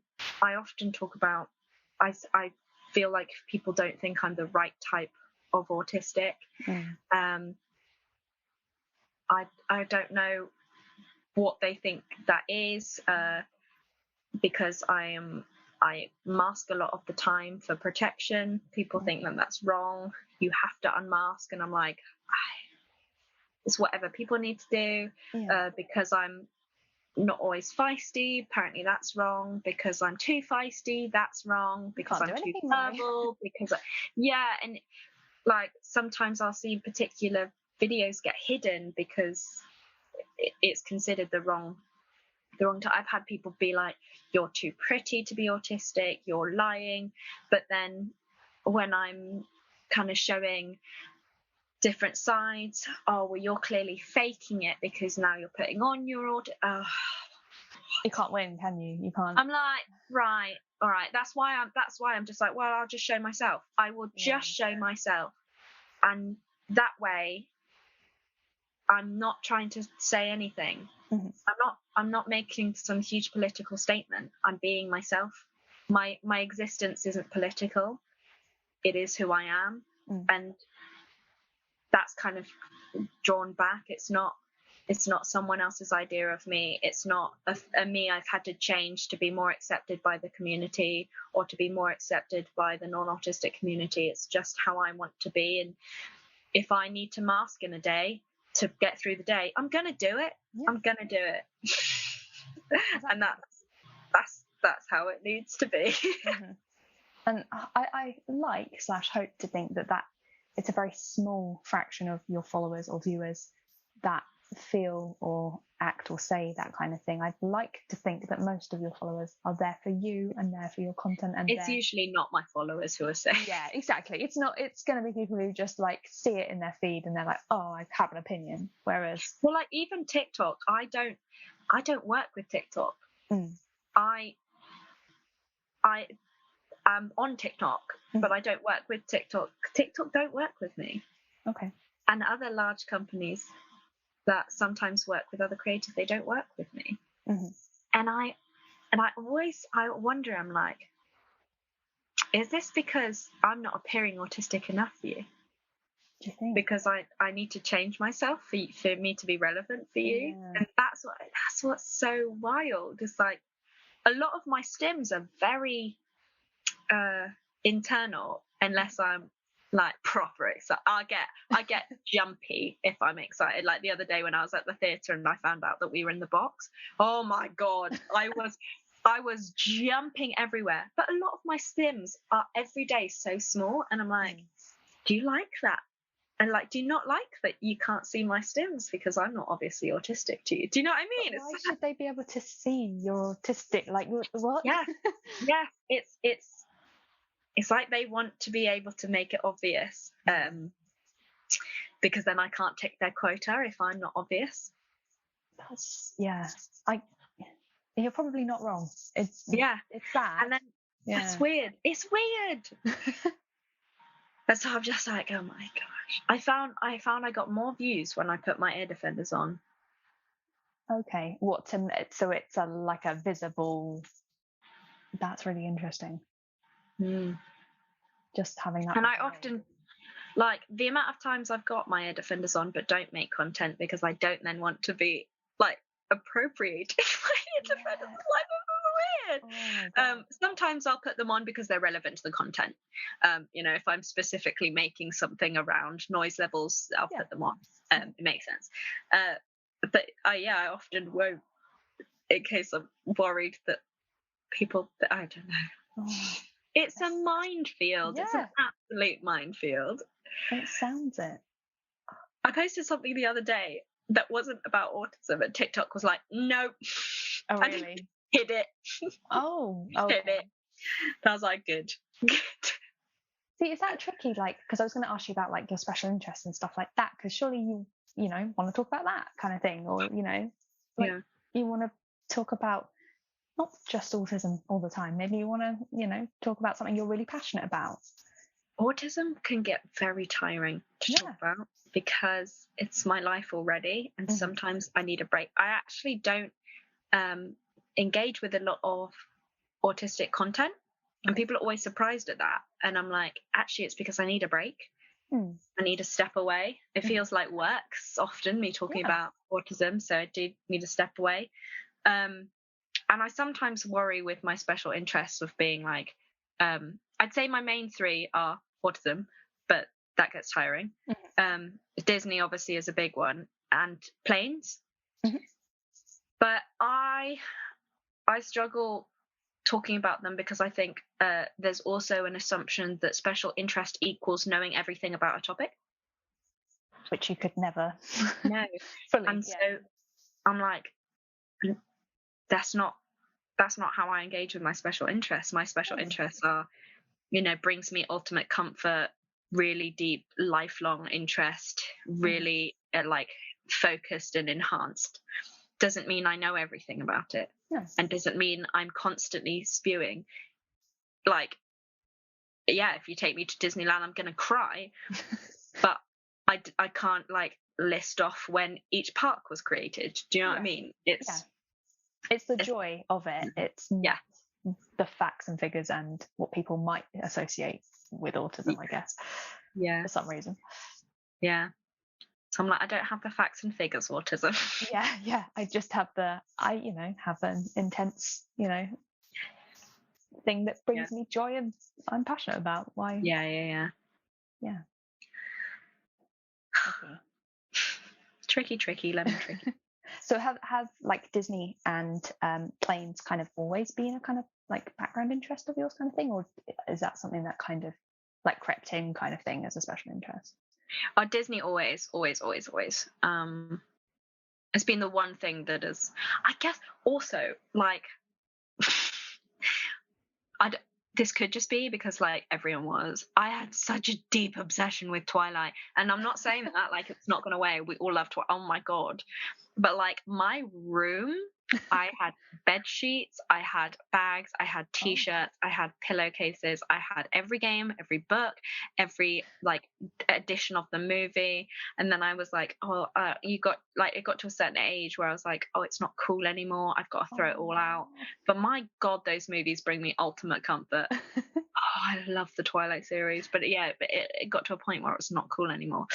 B: often talk about, I feel like people don't think I'm the right type of autistic. I don't know what they think that is, because I mask a lot of the time for protection. People think that that's wrong. You have to unmask, and I'm like, it's whatever people need to do. Because I'm not always feisty, apparently that's wrong. Because I'm too feisty, that's wrong. Because I'm too verbal, because and like sometimes I'll see particular videos get hidden because it's considered the wrong time. I've had people be like, you're too pretty to be autistic, you're lying. But then when I'm kind of showing different sides, oh well, you're clearly faking it because now you're putting on your
A: you can't win, can you? You can't.
B: I'm like, right, all right, that's why I'm just like, well, I'll just show myself. I will just show myself, and that way I'm not trying to say anything. I'm not making some huge political statement. I'm being myself. My existence isn't political. It is who I am. And that's kind of drawn back. It's not someone else's idea of me. It's not a me I've had to change to be more accepted by the community or to be more accepted by the non-autistic community. It's just how I want to be. And if I need to mask in a day to get through the day, I'm gonna do it. I'm gonna do it. And that's how it needs to be.
A: And I like / hope to think that it's a very small fraction of your followers or viewers that feel or act or say that kind of thing. I'd like to think that most of your followers are there for you and there for your content, and
B: It's usually not my followers who are saying.
A: Yeah, exactly. It's going to be people who just like see it in their feed and they're like, oh, I have an opinion. Whereas,
B: well, like even TikTok, I don't work with TikTok. I am on TikTok, but I don't work with TikTok. TikTok don't work with me.
A: Okay.
B: And other large companies that sometimes work with other creators, they don't work with me. And I wonder, I'm like, is this because I'm not appearing autistic enough for you?
A: Do you think?
B: Because I need to change myself for me to be relevant for you.
A: Yeah.
B: And that's what's so wild. It's like a lot of my stims are very internal, unless I'm like proper excited. I get jumpy if I'm excited. Like the other day when I was at the theatre and I found out that we were in the box. Oh my god, I was jumping everywhere. But a lot of my stims are every day so small, and I'm like, do you like that? And like, do you not like that you can't see my stims because I'm not obviously autistic to you? Do you know what I mean?
A: Why should they be able to see you're autistic? Like, what?
B: Yeah, it's like they want to be able to make it obvious, because then I can't tick their quota if I'm not obvious.
A: You're probably not wrong. It's sad.
B: And then it's weird. It's weird. And so I'm just like, oh my gosh. I found I got more views when I put my ear defenders on.
A: Okay. So it's like a visible. That's really interesting. Just having that.
B: And I often, like, the amount of times I've got my ear defenders on but don't make content because I don't then want to be like appropriating my ear defenders. Like, this is weird. Sometimes I'll put them on because they're relevant to the content. If I'm specifically making something around noise levels, I'll put them on. It makes sense. But I often won't, in case I'm worried that people, I don't know. It's a minefield. It's an absolute minefield.
A: It sounds it.
B: I posted something the other day that wasn't about autism, and TikTok was like, nope.
A: Oh, really?
B: Hid it.
A: Oh, okay.
B: Hid it. And I was like, good.
A: See, is that tricky? Like, because I was going to ask you about like your special interests and stuff like that. Because surely you want to talk about that kind of thing, or you want to talk about not just autism all the time. Maybe you want to talk about something you're really passionate about.
B: Autism can get very tiring to talk about because it's my life already, and sometimes I need a break. I actually don't engage with a lot of autistic content, and people are always surprised at that. And I'm like, actually, it's because I need a break. I need to step away. It feels like work often, me talking about autism, so I do need to step away. And I sometimes worry with my special interests of being like, I'd say my main three are autism, but that gets tiring. Disney obviously is a big one, and planes. But I struggle talking about them because I think there's also an assumption that special interest equals knowing everything about a topic,
A: which you could never
B: know. And so I'm like, that's not how I engage with my special interests. My special interests are, brings me ultimate comfort, really deep, lifelong interest, really like focused and enhanced. Doesn't mean I know everything about it, and doesn't mean I'm constantly spewing. Like, if you take me to Disneyland, I'm gonna cry, but I can't like list off when each park was created. Do you know what I mean?
A: It's the joy of it. It's the facts and figures and what people might associate with autism, I guess. For some reason.
B: Yeah. So I'm like, I don't have the facts and figures autism.
A: Yeah. I just have have an intense, thing that brings me joy and I'm passionate about. Why?
B: Yeah.
A: Okay.
B: Tricky, lemon tricky.
A: So have like Disney and planes kind of always been a kind of like background interest of yours kind of thing, or is that something that kind of like crept in kind of thing as a special interest?
B: Disney always. It's been the one thing that is, I guess, also like, this could just be because like everyone was. I had such a deep obsession with Twilight, and I'm not saying that like it's not gone away. We all love Twilight. Oh my god! But like my room, I had bed sheets, I had bags, I had T-shirts, I had pillowcases, I had every game, every book, every like edition of the movie. And then I was like, it got to a certain age where I was like, oh, it's not cool anymore. I've got to throw it all out. But my god, those movies bring me ultimate comfort. I love the Twilight series, but yeah, it got to a point where it was not cool anymore.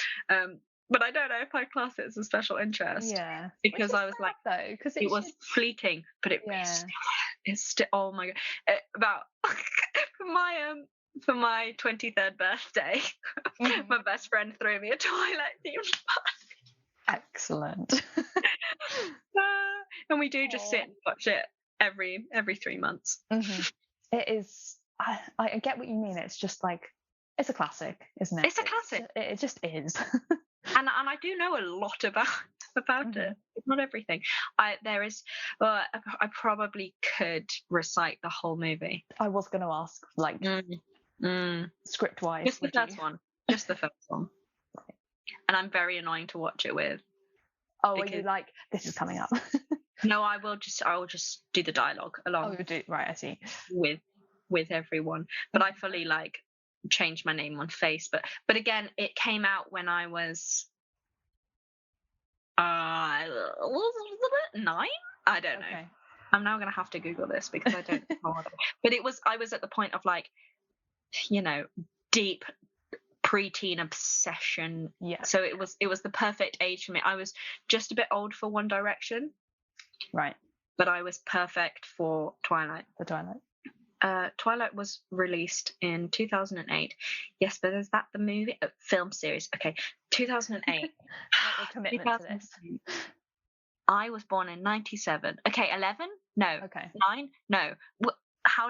B: But I don't know if I class it as a special interest.
A: Yeah,
B: Because I was like,
A: though, because
B: it was fleeting, but it's still. Oh my god! About for my 23rd birthday, my best friend threw me a Twilight themed party.
A: Excellent.
B: And we do just sit and watch it every 3 months.
A: It is. I get what you mean. It's just like, it's a classic, isn't it?
B: It's a classic.
A: It just is.
B: And I do know a lot about it. It's not everything. I probably could recite the whole movie.
A: I was going to ask, like, script wise.
B: Just the first one. Just the first one. Right. And I'm very annoying to watch it with.
A: Oh, are you like, this is coming up?
B: No, I will just do the dialogue along.
A: Oh, you do, right? I see.
B: With everyone, but I fully like changed my name on Face. But again, it came out when I was 9. I don't know. I'm now gonna have to Google this because I don't know. But I was at the point of like, deep preteen obsession.
A: Yeah.
B: So it was the perfect age for me. I was just a bit old for One Direction.
A: Right.
B: But I was perfect for Twilight. Twilight was released in 2008. Yes, but is that the movie? Film series. Okay, 2008.
A: Commitment to this.
B: I was born in 97. Okay, 11? No.
A: Okay.
B: 9? No. How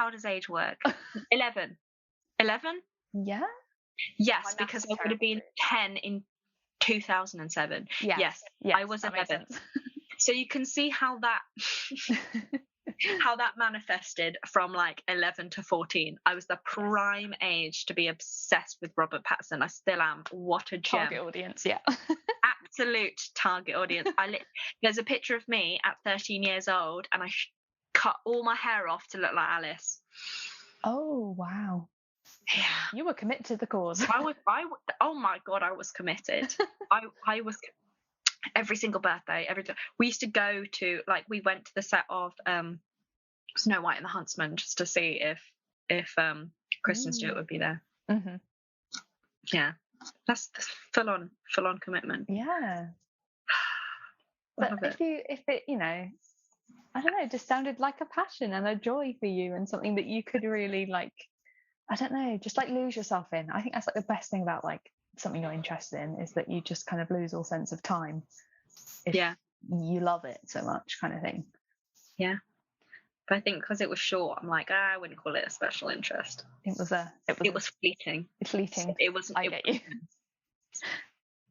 B: does age work? 11. 11?
A: Yeah.
B: Yes, because I would have been 10 in 2007. Yes. I was 11. So you can see how that manifested from like 11 to 14. I was the prime age to be obsessed with Robert Pattinson. I still am. What a gem.
A: Target audience, yeah.
B: Absolute target audience. There's a picture of me at 13 years old, and I cut all my hair off to look like Alice.
A: Oh, wow.
B: Yeah.
A: You were committed to the cause.
B: Oh my god, I was committed. I was every single birthday, every time. We used to go to, like, we went to the set of Snow White and the Huntsman just to see if Kristen Stewart would be there. Yeah, that's full on commitment.
A: Yeah. But if it I don't know, just sounded like a passion and a joy for you, and something that you could really like, I don't know, just like lose yourself in. I think that's like the best thing about like something you're interested in, is that you just kind of lose all sense of time if you love it so much, kind of thing.
B: Yeah. But I think because it was short, I'm like, I wouldn't call it a special interest.
A: It was fleeting. It's fleeting.
B: It wasn't.
A: I get you.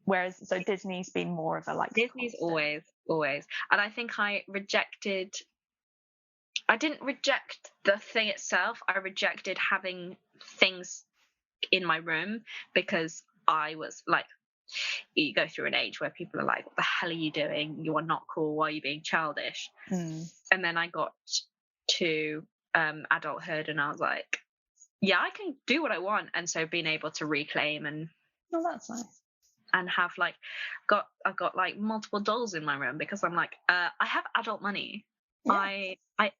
A: Whereas, so Disney's been more of a like.
B: Disney's always, and I think I didn't reject the thing itself. I rejected having things in my room, because I was like, you go through an age where people are like, what the hell are you doing? You are not cool. Why are you being childish? And then I got to adulthood, and I was like, yeah, I can do what I want. And so being able to reclaim and
A: that's nice,
B: and have like I've got like multiple dolls in my room, because I'm like, I have adult money. I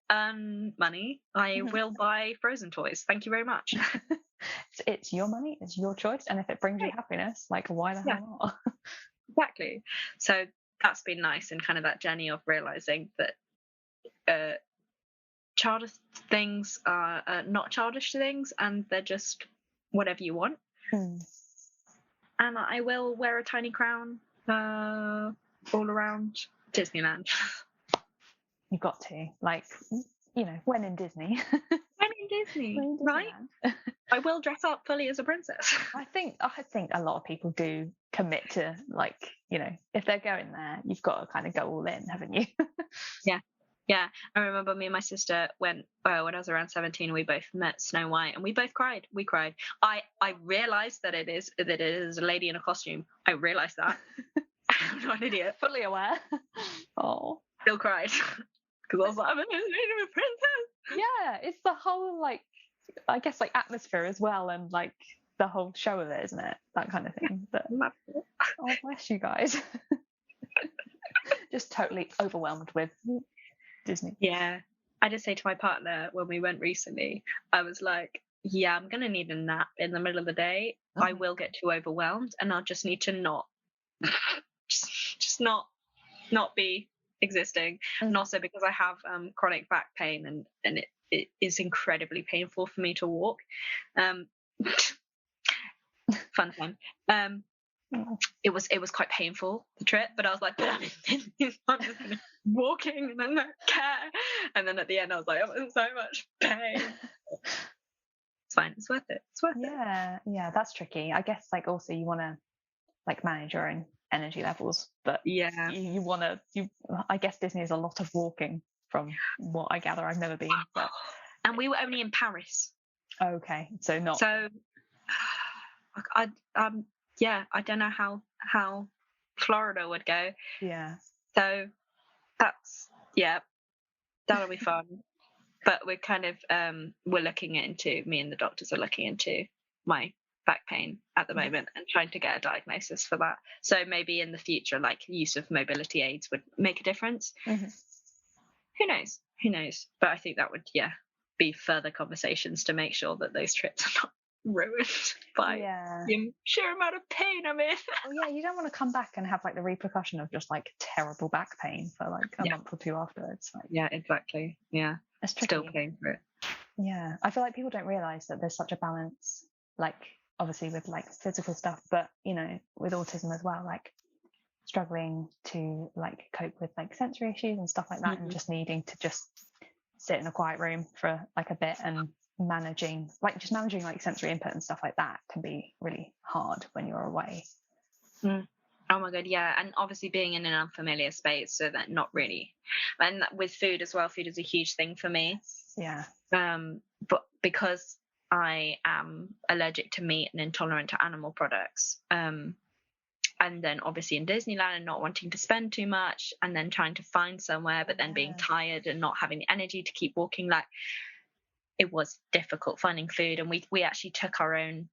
B: earn money. I will buy Frozen toys. Thank you very much.
A: It's your money, it's your choice, and if it brings you happiness, like, why the hell not?
B: Exactly. So that's been nice, and kind of that journey of realizing that childish things are not childish things, and they're just whatever you want. And I will wear a tiny crown all around Disneyland.
A: You've got to, like, when in Disney.
B: When in Disney, right? I will dress up fully as a princess.
A: I think a lot of people do commit to, like, you know, if they're going there, you've got to kind of go all in, haven't you?
B: Yeah, I remember me and my sister when I was around 17, we both met Snow White and we both cried. We cried. I realised that it is a lady in a costume. I realised that. I'm not an idiot.
A: Fully aware. Oh,
B: Still cried because I was like, I'm a princess.
A: yeah, it's the whole, like, I guess, like, atmosphere as well, and like the whole show of it, isn't it? That kind of thing. But oh, bless you guys. Just totally overwhelmed with Disney.
B: Yeah, I did say to my partner when we went recently, I was like, yeah, I'm gonna need a nap in the middle of the day. I will get too overwhelmed, and I'll just need to not, just not be existing. And also because I have chronic back pain, and it is incredibly painful for me to walk. Fun. It was quite painful, the trip, but I was like, I'm just walking and I don't care. And then at the end I was like, I'm in so much pain. It's fine, it's worth it.
A: Yeah, that's tricky. I guess, like, also you want to, like, manage your own energy levels, but
B: Yeah,
A: you want to, I guess Disney is a lot of walking, from what I gather. I've never been, but
B: and we were only in Paris.
A: Okay, so not
B: so I don't know how Florida would go.
A: Yeah.
B: So that's, that'll be fun. But we're kind of me and the doctors are looking into my back pain at the moment and trying to get a diagnosis for that. So maybe in the future, like, use of mobility aids would make a difference. Who knows? But I think that would be further conversations to make sure that those trips are not ruined by the sheer amount of pain I'm in.
A: You don't want to come back and have, like, the repercussion of just, like, terrible back pain for, like, a month or two afterwards. Like,
B: Exactly. It's still paying for it.
A: Yeah, I feel like people don't realize that there's such a balance, like, obviously with, like, physical stuff, but, you know, with autism as well, like, struggling to, like, cope with, like, sensory issues and stuff like that, and just needing to just sit in a quiet room for, like, a bit, and managing like sensory input and stuff like that can be really hard when you're away.
B: Oh my god, yeah. And obviously being in an unfamiliar space, so that not really. And with food as well, food is a huge thing for me. But because I am allergic to meat and intolerant to animal products, and then obviously in Disneyland and not wanting to spend too much, and then trying to find somewhere, but then being tired and not having the energy to keep walking, like, it was difficult finding food. And we actually took our own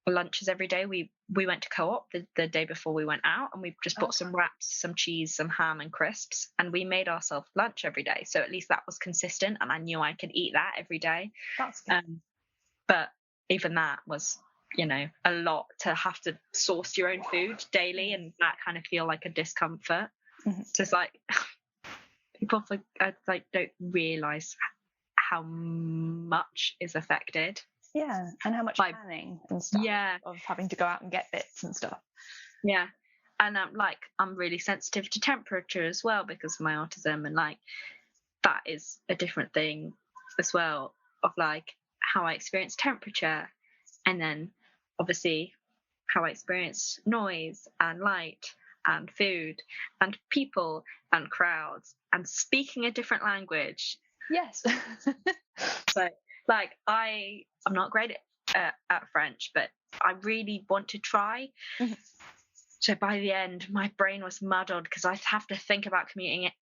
B: lunches every day. We went to Co-op the day before we went out, and we just bought some wraps, some cheese, some ham and crisps, and we made ourselves lunch every day. So at least that was consistent, and I knew I could eat that every day.
A: That's good.
B: But even that was, a lot to have to source your own food daily, and that kind of feel like a discomfort. So it's like people don't realize how much is affected.
A: Yeah, and how much planning and stuff of having to go out and get bits and stuff.
B: Yeah, and I'm really sensitive to temperature as well because of my autism, and like that is a different thing as well, of like how I experience temperature, and then obviously how I experience noise and light and food and people and crowds and speaking a different language.
A: Yes.
B: So like I'm not great at French, but I really want to try. So by the end, my brain was muddled because I have to think about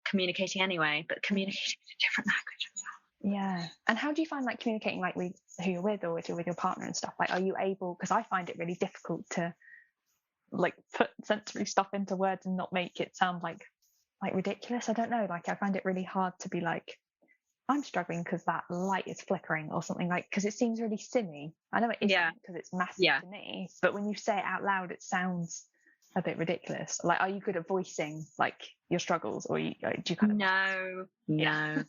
B: communicating anyway, but communicating in a different language as well.
A: Yeah. And how do you find, like, communicating, like, with who you're with, or if you're with your partner and stuff? Like, are you able? Because I find it really difficult to, like, put sensory stuff into words and not make it sound like ridiculous. I don't know. Like, I find it really hard to be like, I'm struggling because that light is flickering or something, like, because it seems really silly. I know it isn't because it's massive to me, but when you say it out loud, it sounds a bit ridiculous. Like, are you good at voicing, like, your struggles, or do you kind of...
B: No.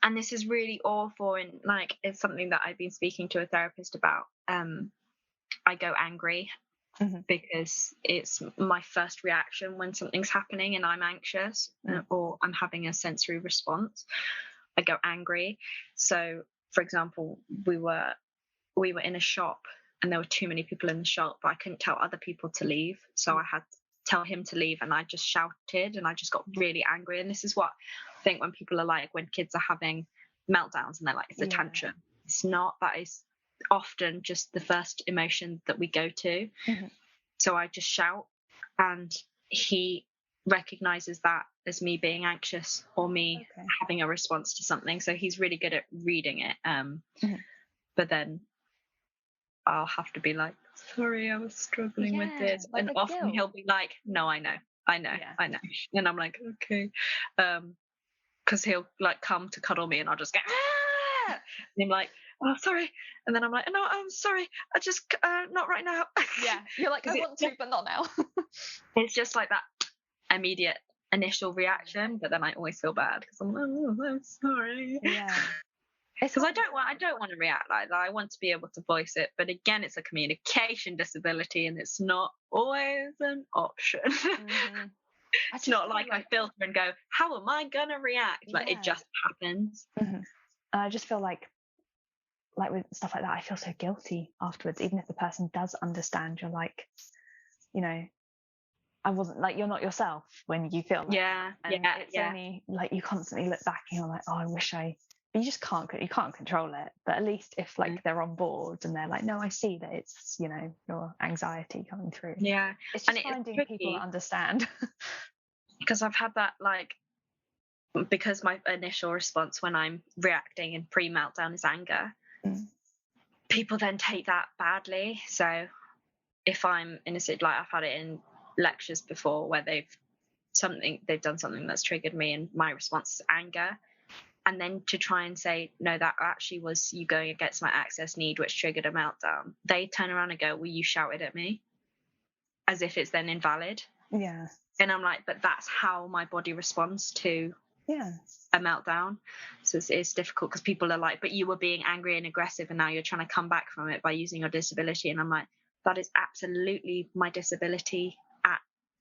B: And this is really awful, and like it's something that I've been speaking to a therapist about. I go angry because it's my first reaction when something's happening and I'm anxious or I'm having a sensory response. I go angry. So for example, we were we were in a shop and there were too many people in the shop, but I couldn't tell other people to leave, so I had to tell him to leave, and I just shouted and I just got really angry. And this is what I think when people are like, when kids are having meltdowns and they're like, it's a tantrum. It's not. That is often just the first emotion that we go to. So I just shout, and he recognizes that as me being anxious or me having a response to something, so he's really good at reading it. But then I'll have to be like, sorry, I was struggling with this,
A: like,
B: and often he'll be like, no, I know, and I'm like, okay, because he'll like come to cuddle me and I'll just go, ah! And I'm like, oh, sorry, and then I'm like, no, I'm sorry, I just not right now.
A: You're like, I want to, but not now.
B: It's just like that immediate initial reaction, but then I always feel bad because I'm like, oh, I'm sorry. Because I don't want to react like that. I want to be able to voice it, but again, it's a communication disability, and it's not always an option. It's not like I filter and go, how am I gonna react? Like it just happens.
A: And I just feel like with stuff like that, I feel so guilty afterwards, even if the person does understand. You're like, you know, I wasn't like, you're not yourself when you feel like it's only like you constantly look back and you're like, oh, I wish but you just can't control it. But at least if like they're on board and they're like, no, I see that it's, you know, your anxiety coming through. It's just finding people that understand.
B: Because I've had that, like, because my initial response when I'm reacting in pre-meltdown is anger. People then take that badly. So if I'm in a situation, like I've had it in lectures before where they've done something that's triggered me and my response is anger, and then to try and say, no, that actually was you going against my access need, which triggered a meltdown, they turn around and go, well, you shouted at me, as if it's then invalid. And I'm like, but that's how my body responds to a meltdown. So it's difficult because people are like, but you were being angry and aggressive and now you're trying to come back from it by using your disability. And I'm like, that is absolutely my disability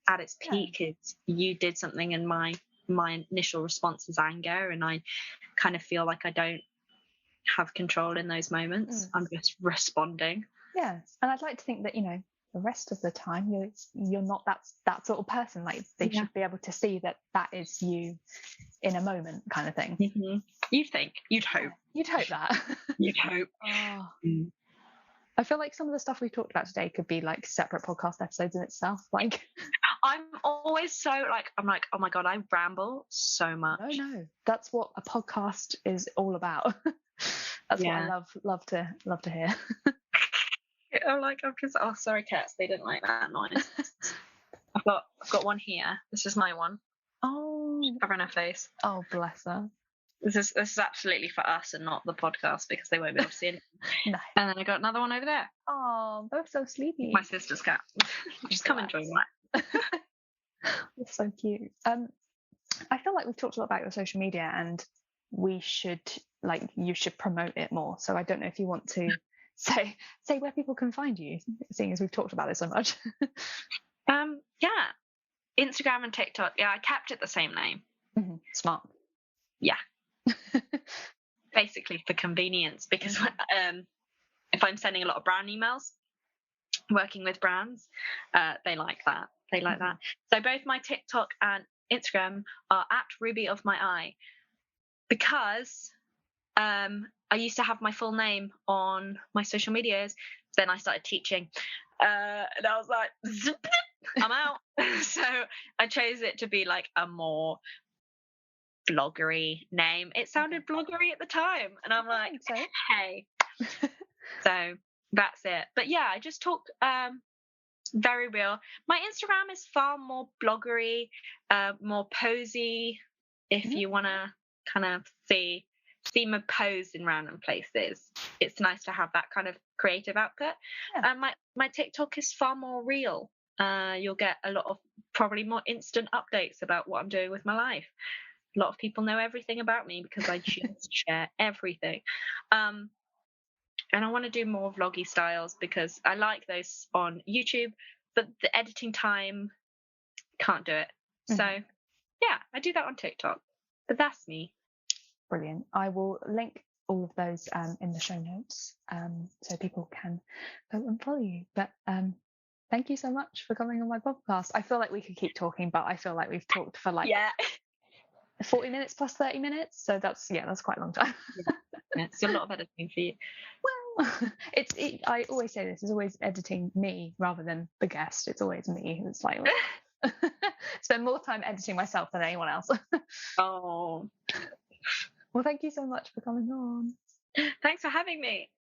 B: at its peak. It's you did something and my initial response is anger, and I kind of feel like I don't have control in those moments. I'm just responding. And
A: I'd like to think that, you know, the rest of the time you're not that sort of person. Like they should be able to see that is you in a moment, kind of thing.
B: You'd hope
A: that
B: you'd hope.
A: I feel like some of the stuff we've talked about today could be like separate podcast episodes in itself. Like
B: I'm always so like, I'm like, oh my God, I ramble so much.
A: No, that's what a podcast is all about. That's what I love to hear.
B: I'm like, oh, sorry, cats, they didn't like that noise. I've got one here. This is my one.
A: Oh,
B: she's covering her face.
A: Oh, bless her.
B: This is absolutely for us and not the podcast because they won't be able to see it.
A: No.
B: And then I got another one over there.
A: Oh, both so sleepy.
B: My sister's cat. Just come and join that.
A: It's so cute. I feel like we've talked a lot about your social media, and you should promote it more. So I don't know if you want to say where people can find you, seeing as we've talked about it so much.
B: Instagram and TikTok. I kept it the same name.
A: Smart.
B: Basically for convenience, because if I'm sending a lot of brand emails, working with brands, they like that. So both my TikTok and Instagram are at Ruby of My Eye, because I used to have my full name on my social medias. Then I started teaching, and I was like, I'm out. So I chose it to be like a more bloggery name. It sounded bloggery at the time, and I'm like, hey. So that's it. But I just talk very real. My Instagram is far more bloggery, more posy. If you want to kind of see me pose in random places, it's nice to have that kind of creative output. My TikTok is far more real. You'll get a lot of probably more instant updates about what I'm doing with my life. A lot of people know everything about me because I just share everything. And I want to do more vloggy styles because I like those on YouTube, but the editing time, can't do it. So I do that on TikTok. But that's me.
A: Brilliant. I will link all of those in the show notes, so people can go and follow you. But thank you so much for coming on my podcast. I feel like we could keep talking, but I feel like we've talked for like 40 minutes plus 30 minutes. So that's quite a long time.
B: It's a lot of editing for you.
A: Well, I always say this, is always editing me rather than the guest. It's always me. It's like, spend more time editing myself than anyone else.
B: Oh.
A: Well, thank you so much for coming on.
B: Thanks for having me.